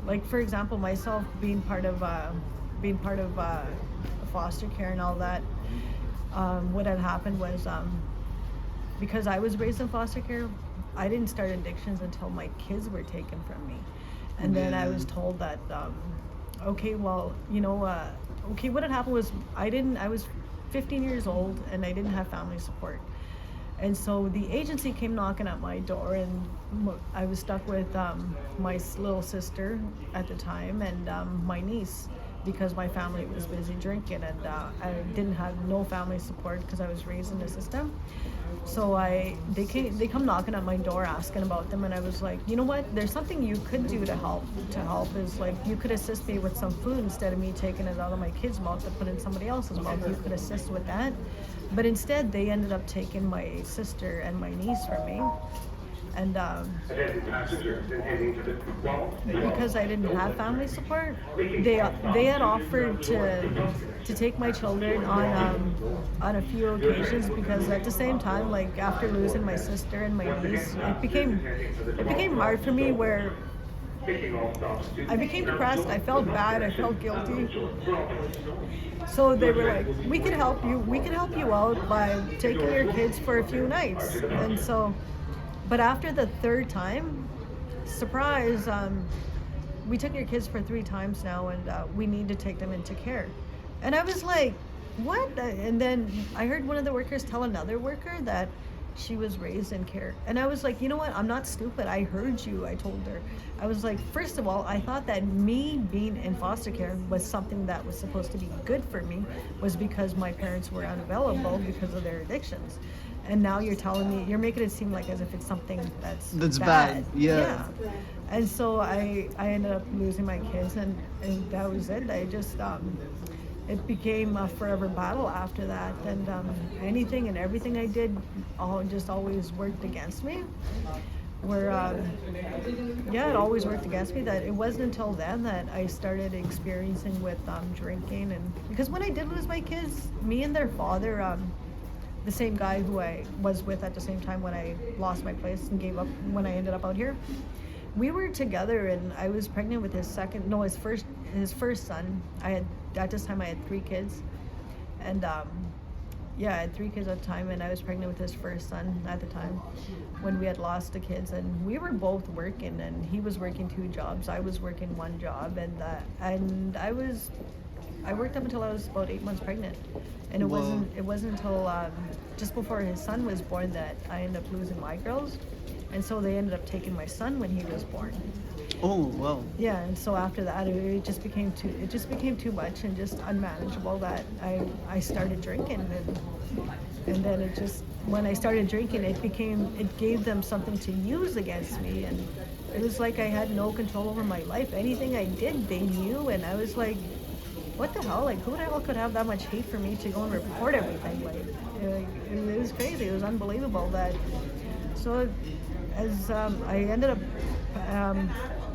like, for example, myself being part of foster care and all that. What had happened was, because I was raised in foster care, I didn't start addictions until my kids were taken from me. And then I was told that, okay, well, you know, okay, what had happened was I was 15 years old, and I didn't have family support. And so the agency came knocking at my door, and I was stuck with my little sister at the time, and my niece, because my family was busy drinking, and I didn't have no family support because I was raised in the system. So they come knocking at my door asking about them, and I was like, you know what, there's something you could do to help is, like, you could assist me with some food instead of me taking it out of my kid's mouth to put in somebody else's mouth. You could assist with that. But instead they ended up taking my sister and my niece from me. And because I didn't have family support, they had offered to take my children on a few occasions, because at the same time, like, after losing my sister and my niece, it became hard for me, where I became depressed. I felt bad. I felt guilty. So they were like, we could help you out by taking your kids for a few nights. And so, but after the third time, surprise, we took your kids for 3 times now, and we need to take them into care. And I was like, what? And then I heard one of the workers tell another worker that she was raised in care. And I was like, you know what? I'm not stupid. I heard you. I told her. I was like, first of all, I thought that me being in foster care was something that was supposed to be good for me, was because my parents were unavailable because of their addictions. And now you're telling me, you're making it seem like as if it's something that's bad. Yeah. And so I ended up losing my kids, and that was it. I just it became a forever battle after that. And anything and everything I did just always worked against me. Where, yeah, it always worked against me. That it wasn't until then that I started experiencing with drinking. And because when I did lose my kids, me and their father, the same guy who I was with at the same time when I lost my place and gave up when I ended up out here, we were together, and I was pregnant with his first son. At this time I had 3 kids, and yeah, I had 3 kids at the time, and I was pregnant with his first son at the time when we had lost the kids, and we were both working, and he was working 2 jobs, I was working 1 job, and I worked up until I was about 8 months pregnant, and it wasn't until just before his son was born that I ended up losing my girls. And so they ended up taking my son when he was born. Oh wow. Yeah, and so after that, it just became too much and just unmanageable that I started drinking, and then when I started drinking, it gave them something to use against me, and it was like I had no control over my life. Anything I did, they knew, and I was like, what the hell? Like, who the hell could have that much hate for me to go and report everything? Like, it was crazy. It was unbelievable that. So as I ended up,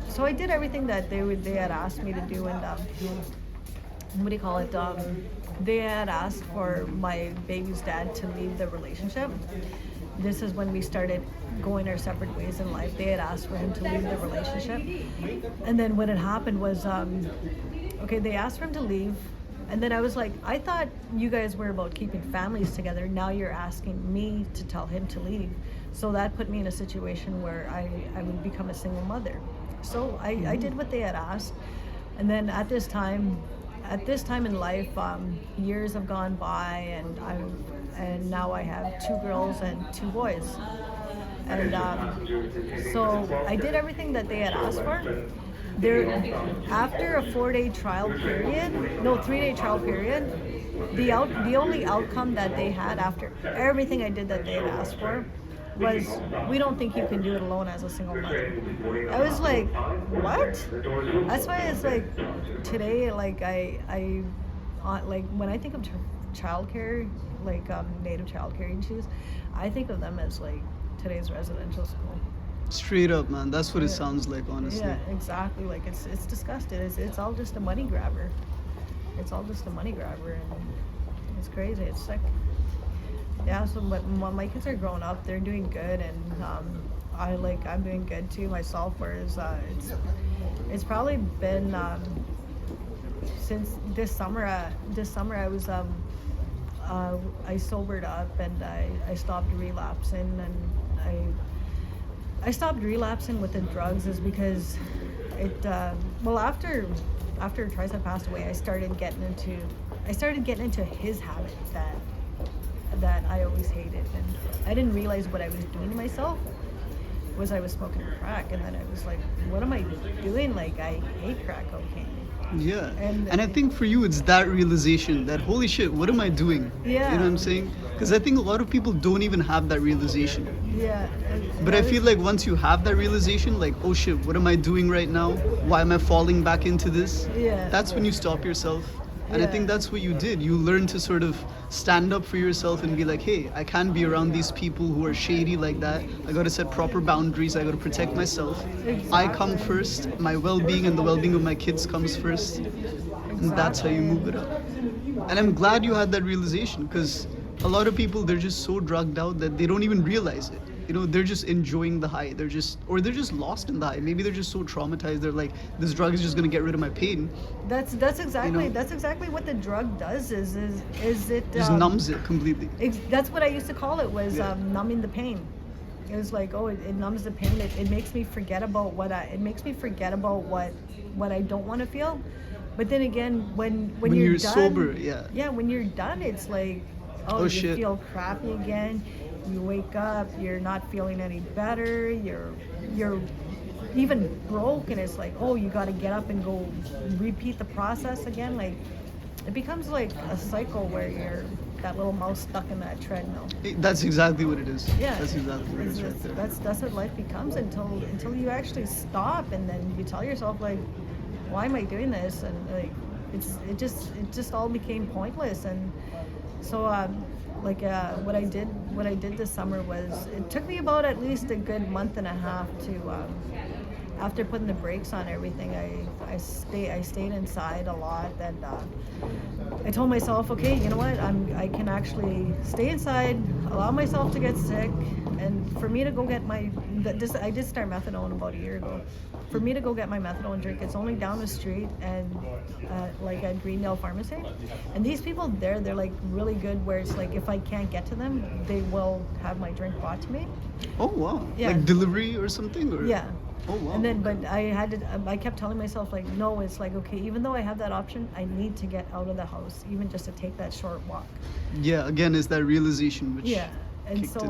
so I did everything that they had asked me to do, and what do you call it? They had asked for my baby's dad to leave the relationship. This is when we started going our separate ways in life. They had asked for him to leave the relationship, and then what had happened was, okay, they asked for him to leave. And then I was like, I thought you guys were about keeping families together. Now you're asking me to tell him to leave. So that put me in a situation where I would become a single mother. So I did what they had asked. And then at this time in life, years have gone by, and now I have 2 girls and 2 boys. And so I did everything that they had asked for. After a 3-day trial period, the only outcome that they had after everything I did that they had asked for was, we don't think you can do it alone as a single mother. I was like, what? That's why it's like today, like I like when I think of childcare, like native childcare issues, I think of them as like today's residential school. Straight up, man. That's what it sounds like, honestly. Yeah, exactly. Like it's disgusting. It's all just a money grabber. It's all just a money grabber, and it's crazy. It's sick. Yeah. So, but my kids are growing up. They're doing good, and I'm doing good too myself. Whereas it's probably been since this summer. I was I sobered up, and I stopped relapsing, and I stopped relapsing with the drugs is because after Tricep passed away, I started getting into his habit that I always hated, and I didn't realize what I was doing to myself was I was smoking crack, and then I was like, what am I doing? Like, I hate crack cocaine. Yeah, and I think for you it's that realization that, holy shit, what am I doing? Yeah. You know what I'm saying? Because I think a lot of people don't even have that realization. Yeah. But I feel like once you have that realization, like, oh shit, what am I doing right now? Why am I falling back into this? Yeah. That's when you stop yourself. And I think that's what you did. You learned to sort of stand up for yourself and be like, hey, I can't be around these people who are shady like that. I got to set proper boundaries. I got to protect myself. Exactly. I come first. My well-being and the well-being of my kids comes first. And that's how you move it up. And I'm glad you had that realization, because a lot of people, they're just so drugged out that they don't even realize it. You know, they're just enjoying the high. They're just lost in the high. Maybe they're just so traumatized. They're like, this drug is just gonna get rid of my pain. That's exactly what the drug does. Is it Just numbs it completely. That's what I used to call it, was numbing the pain. It was like, oh, it numbs the pain. It makes me forget about what I don't want to feel. But then again, when you're done, sober, yeah, when you're done, it's like, you shit. feel crappy again. You wake up, you're not feeling any better. You're even broke, and it's like, oh, you got to get up and go repeat the process again. Like, it becomes like a cycle where you're that little mouse stuck in that treadmill. That's exactly what it is. Yeah, that's exactly what it is right there. That's what life becomes until you actually stop, and then you tell yourself, like, why am I doing this? And like, it just all became pointless. And so what I did this summer was, it took me about at least a good month and a half to after putting the brakes on everything. I stayed inside a lot, and I told myself, okay, you know what, I can actually stay inside, allow myself to get sick, and for me to go get I did start methadone about a year ago. For me to go get my methadone drink, it's only down the street, and like at Greendale Pharmacy. And these people they're like really good, where it's like if I can't get to them, they will have my drink brought to me. Oh wow. Yeah. Like delivery or something, or? Yeah. Oh wow. And then, but I kept telling myself, like, no, it's like, okay, even though I have that option, I need to get out of the house, even just to take that short walk. Yeah, again, is that realization which Yeah. And kicked so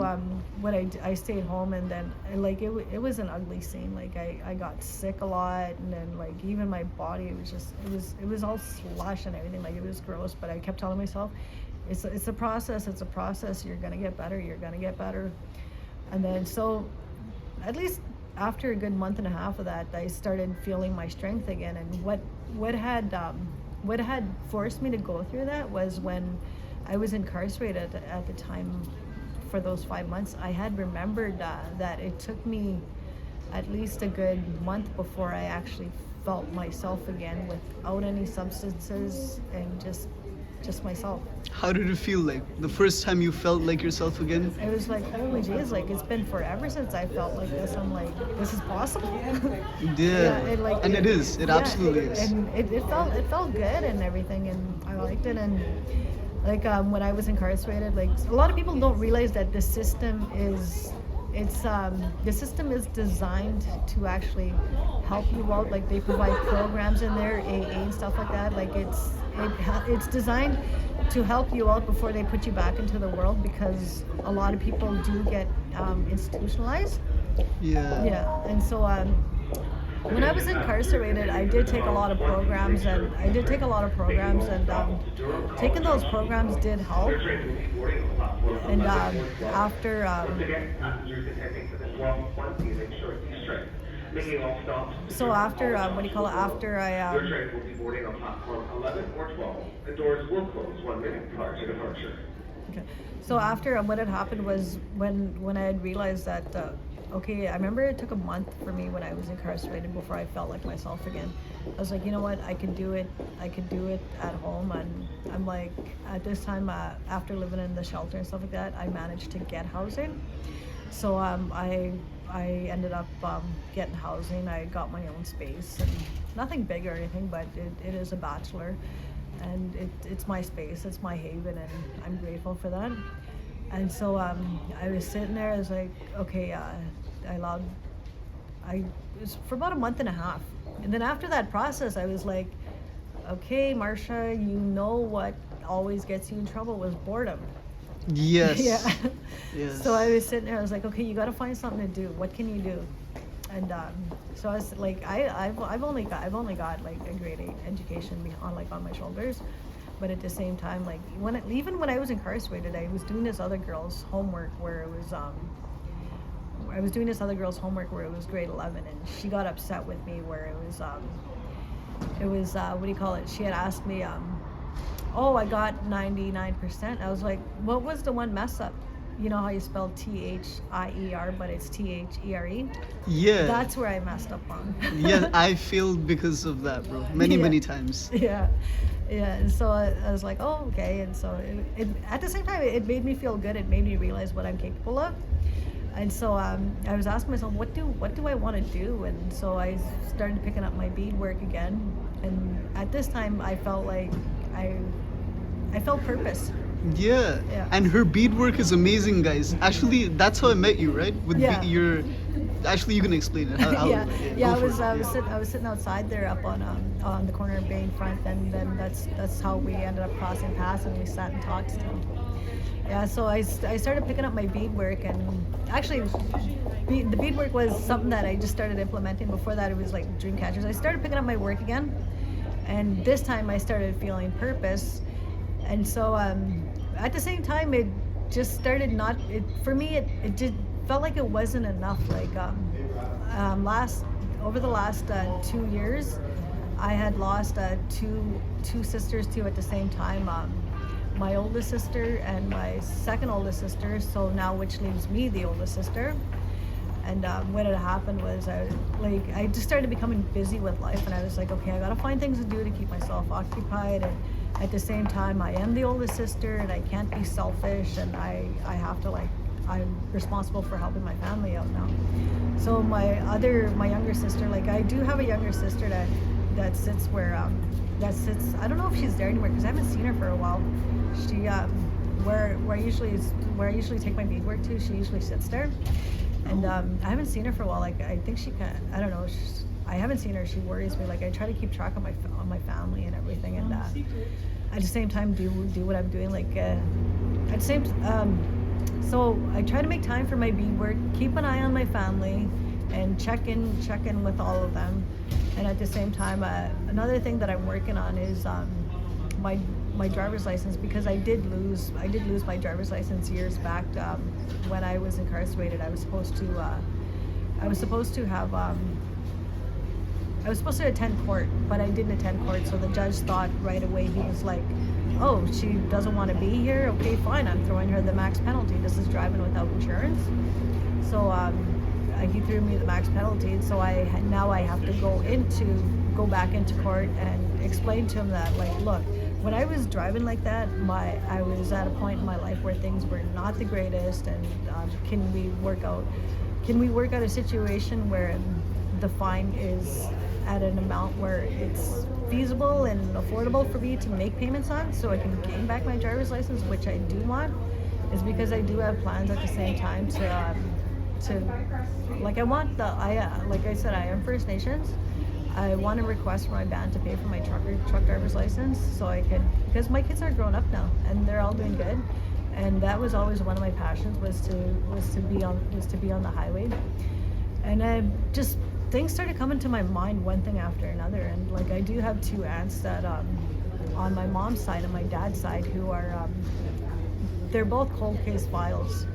what I stayed home, and then like it was an ugly scene. Like I got sick a lot, and then like even my body, it was all slush and everything. Like it was gross, but I kept telling myself, it's a process. It's a process. You're gonna get better. You're gonna get better. And then so at least after a good month and a half of that, I started feeling my strength again. And what had forced me to go through that was when I was incarcerated at the time. For those 5 months, I had remembered that it took me at least a good month before I actually felt myself again, without any substances, and just myself. How did it feel like the first time you felt like yourself again? It was like, holy jeez, like it's been forever since I felt like this. I'm like, this is possible. Yeah, and it is. It absolutely is. And it felt good and everything, and I liked it. And like when I was incarcerated, like a lot of people don't realize that the system is designed to actually help you out. Like they provide programs in there, AA and stuff like that. Like it's designed to help you out before they put you back into the world, because a lot of people do get institutionalized. Yeah. Yeah, and so when I was incarcerated, I did take a lot of programs, and taking those programs did help. And after after I Your train will be boarding on platform 11 or 12. The doors will close 1 minute prior to departure. Okay. So after what had happened was when I had realized that okay, I remember it took a month for me when I was incarcerated before I felt like myself again. I was like, you know what, I can do it at home. And I'm like, at this time, after living in the shelter and stuff like that, I managed to get housing. So I ended up getting housing. I got my own space, and nothing big or anything, but it is a bachelor, and it's my space, it's my haven, and I'm grateful for that. And so I was sitting there, I was like, okay, it was for about a month and a half. And then after that process, I was like, okay, Marsha, you know what always gets you in trouble was boredom. Yes. Yeah. Yes. So I was sitting there, I was like, okay, you got to find something to do. What can you do? And so I was like, I've only got like a grade 8 education on my shoulders. But at the same time, like even when I was incarcerated, I was doing this other girl's homework where it was grade 11, and she got upset with me where it was what do you call it? She had asked me, oh, I got 99%. I was like, what was the one mess up? You know how you spell THIER, but it's THERE? Yeah. That's where I messed up on. Yeah, I failed because of that, bro. Many times. Yeah. Yeah, and so I was like, oh, okay. And so it at the same time, it made me feel good. It made me realize what I'm capable of. And so I was asking myself, what do I want to do? And so I started picking up my beadwork again. And at this time, I felt like I felt purpose. Yeah. Yeah. And her beadwork is amazing, guys. Actually, that's how I met you, right? With Yeah. Actually, you can explain it. I was sitting outside there up on the corner of Bay and Front, and then that's how we ended up crossing paths, and we sat and talked still. Yeah, so I started picking up my beadwork, and actually the beadwork was something that I just started implementing. Before that, it was like dream catchers. I started picking up my work again, and this time I started feeling purpose. And so at the same time, it just started for me it just felt like it wasn't enough. Like over the last 2 years, I had lost two sisters too at the same time. My oldest sister and my second oldest sister. So now, which leaves me the oldest sister. And what had happened was I just started becoming busy with life, and I was like, okay, I gotta find things to do to keep myself occupied. And at the same time, I am the oldest sister, and I can't be selfish, and I have to I'm responsible for helping my family out now. So my younger sister, I do have a younger sister that sits I don't know if she's there anymore because I haven't seen her for a while. She where I usually take my beadwork to, she usually sits there. And I haven't seen her for a while. I think I don't know. I haven't seen her. She worries me. I try to keep track of my family and everything, and at the same time do what I'm doing. At the same so I try to make time for my beadwork, keep an eye on my family, and check in with all of them. And at the same time, another thing that I'm working on is my driver's license, because I did lose my driver's license years back when I was incarcerated. I was supposed to attend court, but I didn't attend court. So the judge thought right away, he was like, oh, she doesn't want to be here? Okay, fine, I'm throwing her the max penalty. This is driving without insurance. So he threw me the max penalty. So now I have to go back into court and explain to him that, look, when I was driving like that, I was at a point in my life where things were not the greatest, and can we work out a situation where the fine is at an amount where it's feasible and affordable for me to make payments on, so I can gain back my driver's license, which I do want, is because I do have plans at the same time like I said, I am First Nations. I want to request for my band to pay for my truck driver's license, so I could, because my kids are grown up now and they're all doing good, and that was always one of my passions, was to be on the highway. And things started coming to my mind, one thing after another, and I do have two aunts that on my mom's side and my dad's side who are they're both cold case files.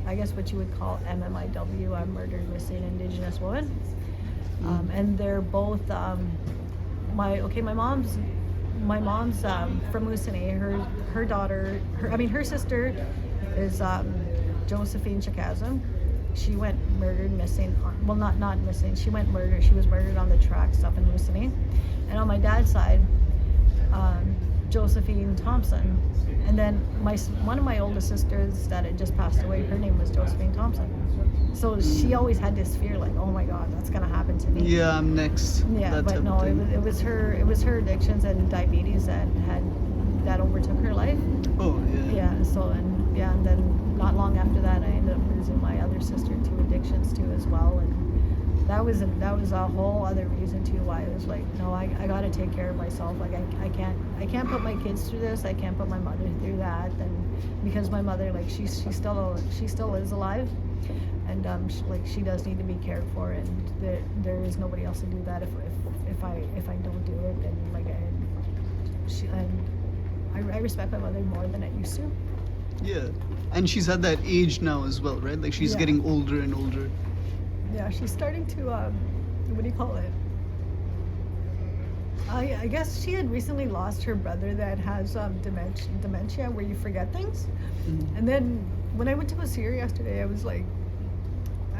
I guess what you would call MMIW, murdered, missing Indigenous woman. And they're both my mom's from Moosonee. Her sister is Josephine Chakazam. She went murdered, missing. Well, not missing. She went murdered. She was murdered on the tracks up in Moosonee. And on my dad's side, Josephine Thompson. And then one of my oldest sisters that had just passed away, her name was Josephine Thompson. So she always had this fear, oh my God, that's gonna happen to me. Yeah, I'm next. Yeah, but no, it was her addictions and diabetes that overtook her life. Oh yeah. Yeah. So and then not long after that, I ended up losing my other sister to addictions too as well, and that was a whole other reason too why I was like, no, I gotta take care of myself. I can't put my kids through this. I can't put my mother through that, and because my mother, she still is alive. And she does need to be cared for, and there is nobody else to do that if I don't do it. And I respect my mother more than I used to. Yeah, and she's at that age now as well, right? She's getting older and older. Yeah, she's starting to what do you call it? I guess she had recently lost her brother that has dementia, where you forget things. Mm-hmm. And then when I went to Marsha yesterday,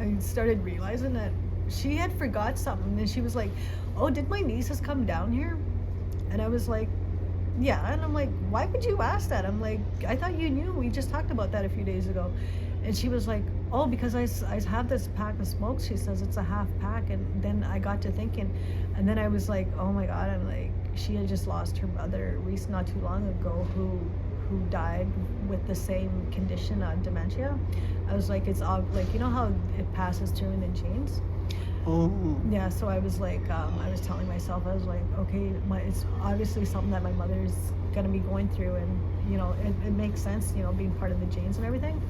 I started realizing that she had forgot something, and she was like, oh, did my nieces come down here? And I was like, yeah. And I'm like, why would you ask that? I'm like, I thought you knew, we just talked about that a few days ago. And she was like, oh, because I have this pack of smokes. She says it's a half pack. And then I got to thinking, and then I was like, oh my God, I'm like, she had just lost her brother not too long ago who died with the same condition, dementia. I was like, it's you know how it passes through in the genes? Oh. Yeah, so I was like, I was telling myself, I was like, okay, it's obviously something that my mother's gonna be going through, and it makes sense, being part of the genes and everything.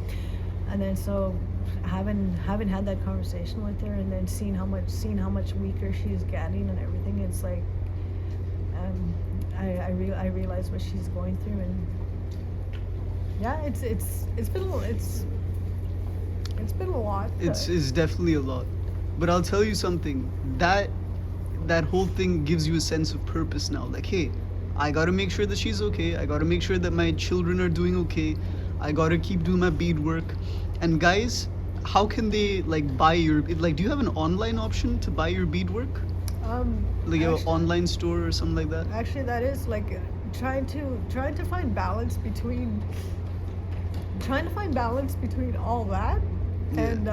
And then so having had that conversation with her, and then seeing how much weaker she's getting and everything, it's like I realize what she's going through, and yeah, it's been a lot. It's definitely a lot. But I'll tell you something, that that whole thing gives you a sense of purpose now. Like, hey, I gotta make sure that she's okay. I gotta make sure that my children are doing okay. I gotta keep doing my beadwork. And guys, how can they like buy your like? Do you have an online option to buy your beadwork? Like an online store or something like that? Actually, that is like trying to find balance between all that and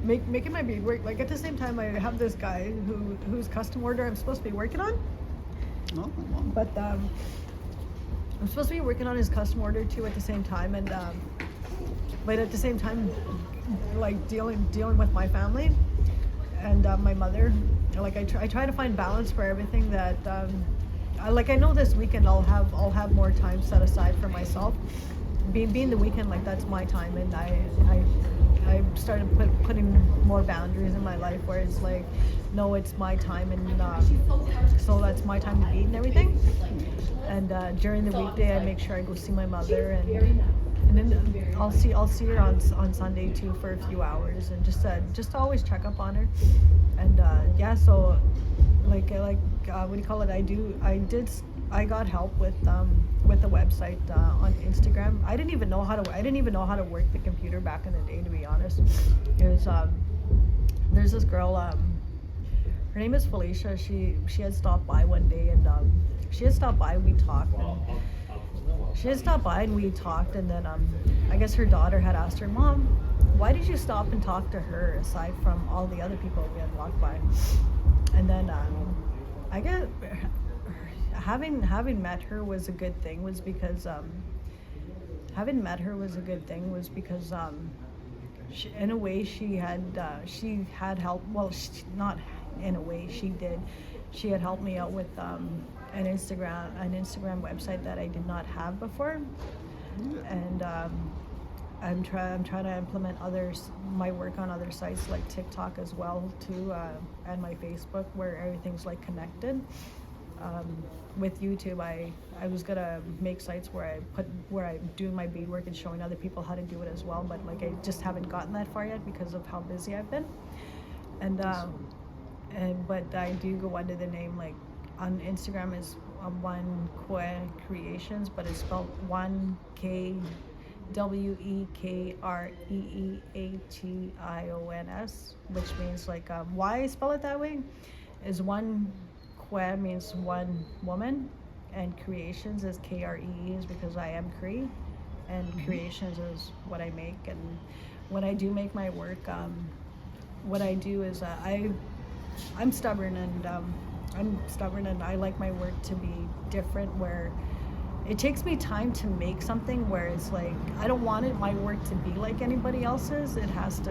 making my beadwork. Like at the same time, I have this guy whose custom order I'm supposed to be working on. Oh, wow. But I'm supposed to be working on his custom order too at the same time, and but at the same time, like dealing with my family and my mother. Like I try to find balance for everything that I know this weekend I'll have more time set aside for myself. Being the weekend, like that's my time, and I started putting more boundaries in my life where it's like, no, it's my time, and so that's my time to beat and everything. And during the weekday, I make sure I go see my mother, and then I'll see her on Sunday too for a few hours, and just to always check up on her. And so like what do you call it? I got help with the website on Instagram. I didn't even know how to work the computer back in the day, to be honest. There's this girl, her name is Felicia. She had stopped by one day, and we talked, and then I guess her daughter had asked her, Mom, why did you stop and talk to her aside from all the other people we had walked by? And then I guess having met her was a good thing, was because in a way she had help. Well, not in a way, she did. She had helped me out with an Instagram website that I did not have before, and I'm trying to implement my work on other sites like TikTok as well too, and my Facebook, where everything's like connected. With YouTube, I was gonna make sites where I do my beadwork and showing other people how to do it as well, but like I just haven't gotten that far yet because of how busy I've been. But I do go under the name, like on Instagram is One Que Creations, but it's spelled 1KWEKREEATIONS, which means like why I spell it that way is One Que means one woman, and creations is KREE is because I am Cree, and creations is what I make. And when I do make my work, what I do is I'm stubborn, and I like my work to be different, where it takes me time to make something where it's like I don't want my work to be like anybody else's. It has to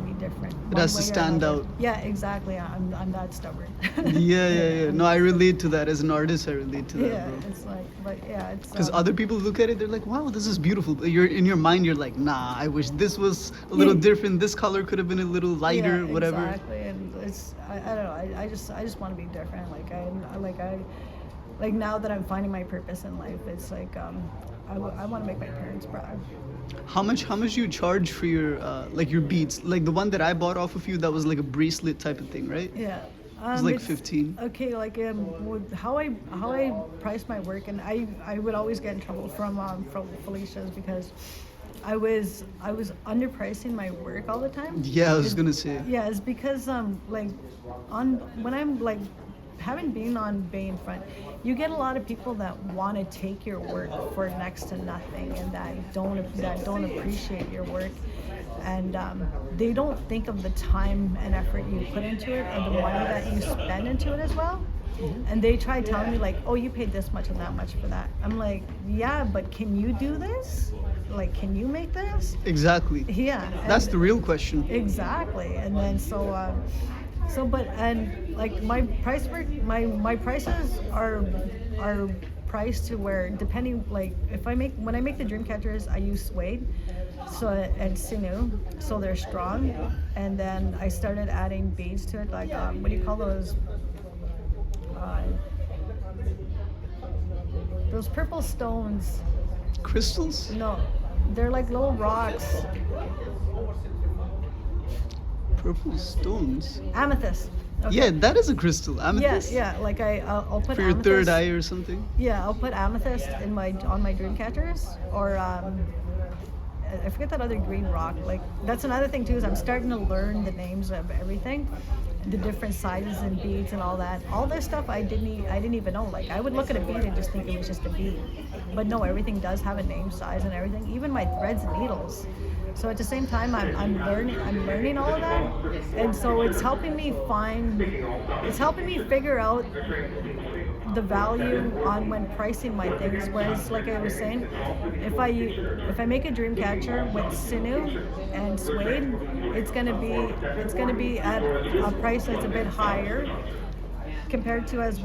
be different. It has to stand out. Yeah, exactly. I'm that stubborn. Yeah. No, I relate to that. As an artist, I relate to that, yeah, bro. it's like, but yeah, it's Because other people look at it, they're like, wow, this is beautiful. But in your mind, you're like, nah, I wish this was a little different. This color could have been a little lighter, whatever. Exactly, and it's I don't know. I just want to be different. Like now that I'm finding my purpose in life, it's like I want to make my parents proud. How much you charge for your like your beads? Like the one that I bought off of you, that was like a bracelet type of thing, right? Yeah. It's like 15. Okay, like how I price my work, and I would always get in trouble from Felicia's because I was underpricing my work all the time. Yeah, I was gonna say. Yeah, it's because when I'm like having been on Bay in Front, you get a lot of people that want to take your work for next to nothing, and that don't appreciate your work, and they don't think of the time and effort you put into it and the money that you spend into it as well. And they try telling me like, oh, you paid this much and that much for that. I'm like, yeah, but can you do this? Like, can you make this? Exactly. Yeah. That's the real question. Exactly. And then like my prices are priced to where, depending, like when I make the dream catchers, I use suede and sinew, so they're strong. And then I started adding beads to it, like what do you call those? Those purple stones. Crystals? No, they're like little rocks. Purple stones? Amethyst. Okay. Yeah, that is a crystal. Amethyst. Yeah, like I'll put For your amethyst. third eye or something. Yeah, I'll put amethyst in my on my dream catchers, or I forget that other green rock. Like that's another thing too, is I'm starting to learn the names of everything, the different sizes and beads and all that. All this stuff I didn't even know. Like I would look at a bead and just think it was just a bead, but no, everything does have a name, size, and everything. Even my threads and needles. So at the same time, I'm learning all of that, and so it's helping me figure out the value on when pricing my things. Whereas, like I was saying, if I make a dream catcher with sinew and suede, it's gonna be at a price that's a bit higher compared to as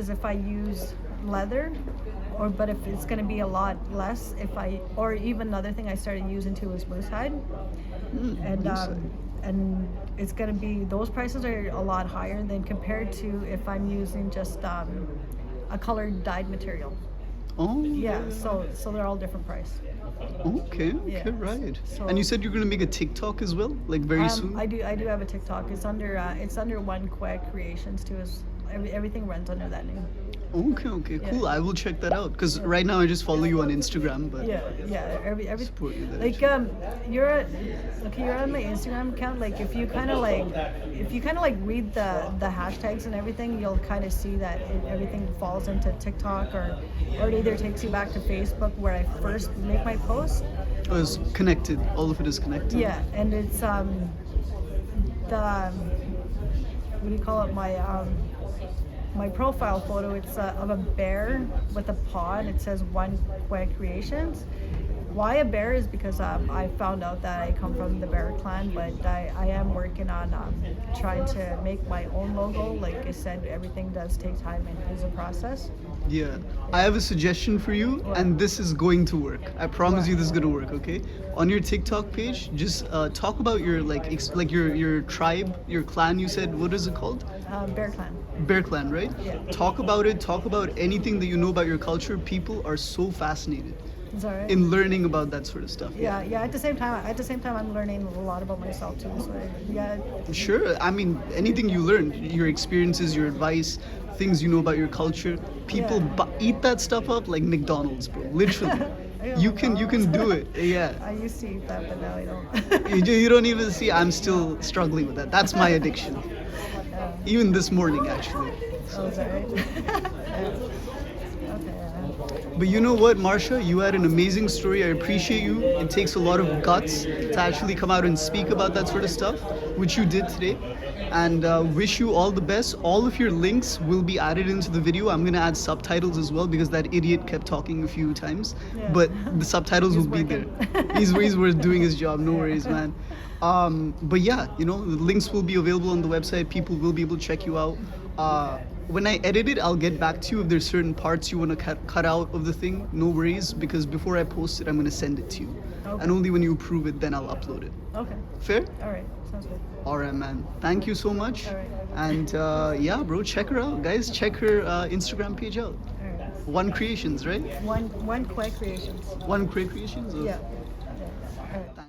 if I use leather. But if it's going to be a lot less or even another thing I started using too is moose hide, and it's going to be, those prices are a lot higher than compared to if I'm using just a colored dyed material. Oh. Yeah, so they're all different price. Okay, Yeah. right. So- And you said you're gonna make a TikTok as well, like very soon. I do have a TikTok. It's under One Quag Creations too. Everything runs under that name. Okay, cool. Yeah. I will check that out because right now I just follow you on Instagram, but Yeah. Every support you there. like you're on my Instagram account. Like if you kind of like read the hashtags and everything, you'll kind of see that everything falls into TikTok or it either takes you back to Facebook where I first make my posts. Oh, it's connected. All of it is connected. Yeah, and it's the what do you call it? My profile photo, it's of a bear with a paw, and it says One Quag Creations. Why a bear is because I found out that I come from the bear clan, but I am working on trying to make my own logo. Like I said, everything does take time and is a process. Yeah. I have a suggestion for you, and this is going to work. I promise you this is going to work, okay? On your TikTok page, just talk about your your tribe, your clan, you said. What is it called? Bear clan. Bear Clan, right? Yeah. Talk about it. Talk about anything that you know about your culture. People are so fascinated Is that right? in learning about that sort of stuff. Yeah. At the same time, I'm learning a lot about myself too. So yeah. Sure. I mean, anything you learn, your experiences, your advice, things you know about your culture. People Yeah. eat that stuff up like McDonald's, bro. Literally. I love You can do it. Yeah. I used to eat that, but now I don't. You don't even see. I'm still struggling with that. That's my addiction. Even this morning, actually. Oh, is that right? Yeah. Okay. But you know what, Marsha? You had an amazing story. I appreciate you. It takes a lot of guts to actually come out and speak about that sort of stuff, which you did today. And wish you all the best. All of your links will be added into the video. I'm going to add subtitles as well because that idiot kept talking a few times. Yeah. But the subtitles will be there. He's worth doing his job. No worries, man. But yeah, the links will be available on the website. People will be able to check you out. When I edit it, I'll get back to you if there's certain parts you want to cut out of the thing. No worries, because before I post it, I'm going to send it to you. Okay. And only when you approve it, then I'll upload it. Okay. Fair? All right. Sounds good. All right, man. Thank you so much. All right. And yeah, bro, check her out. Guys, check her Instagram page out. All right. One Creations, right? One Quag Creations. One Quag Creations? Yeah. All right.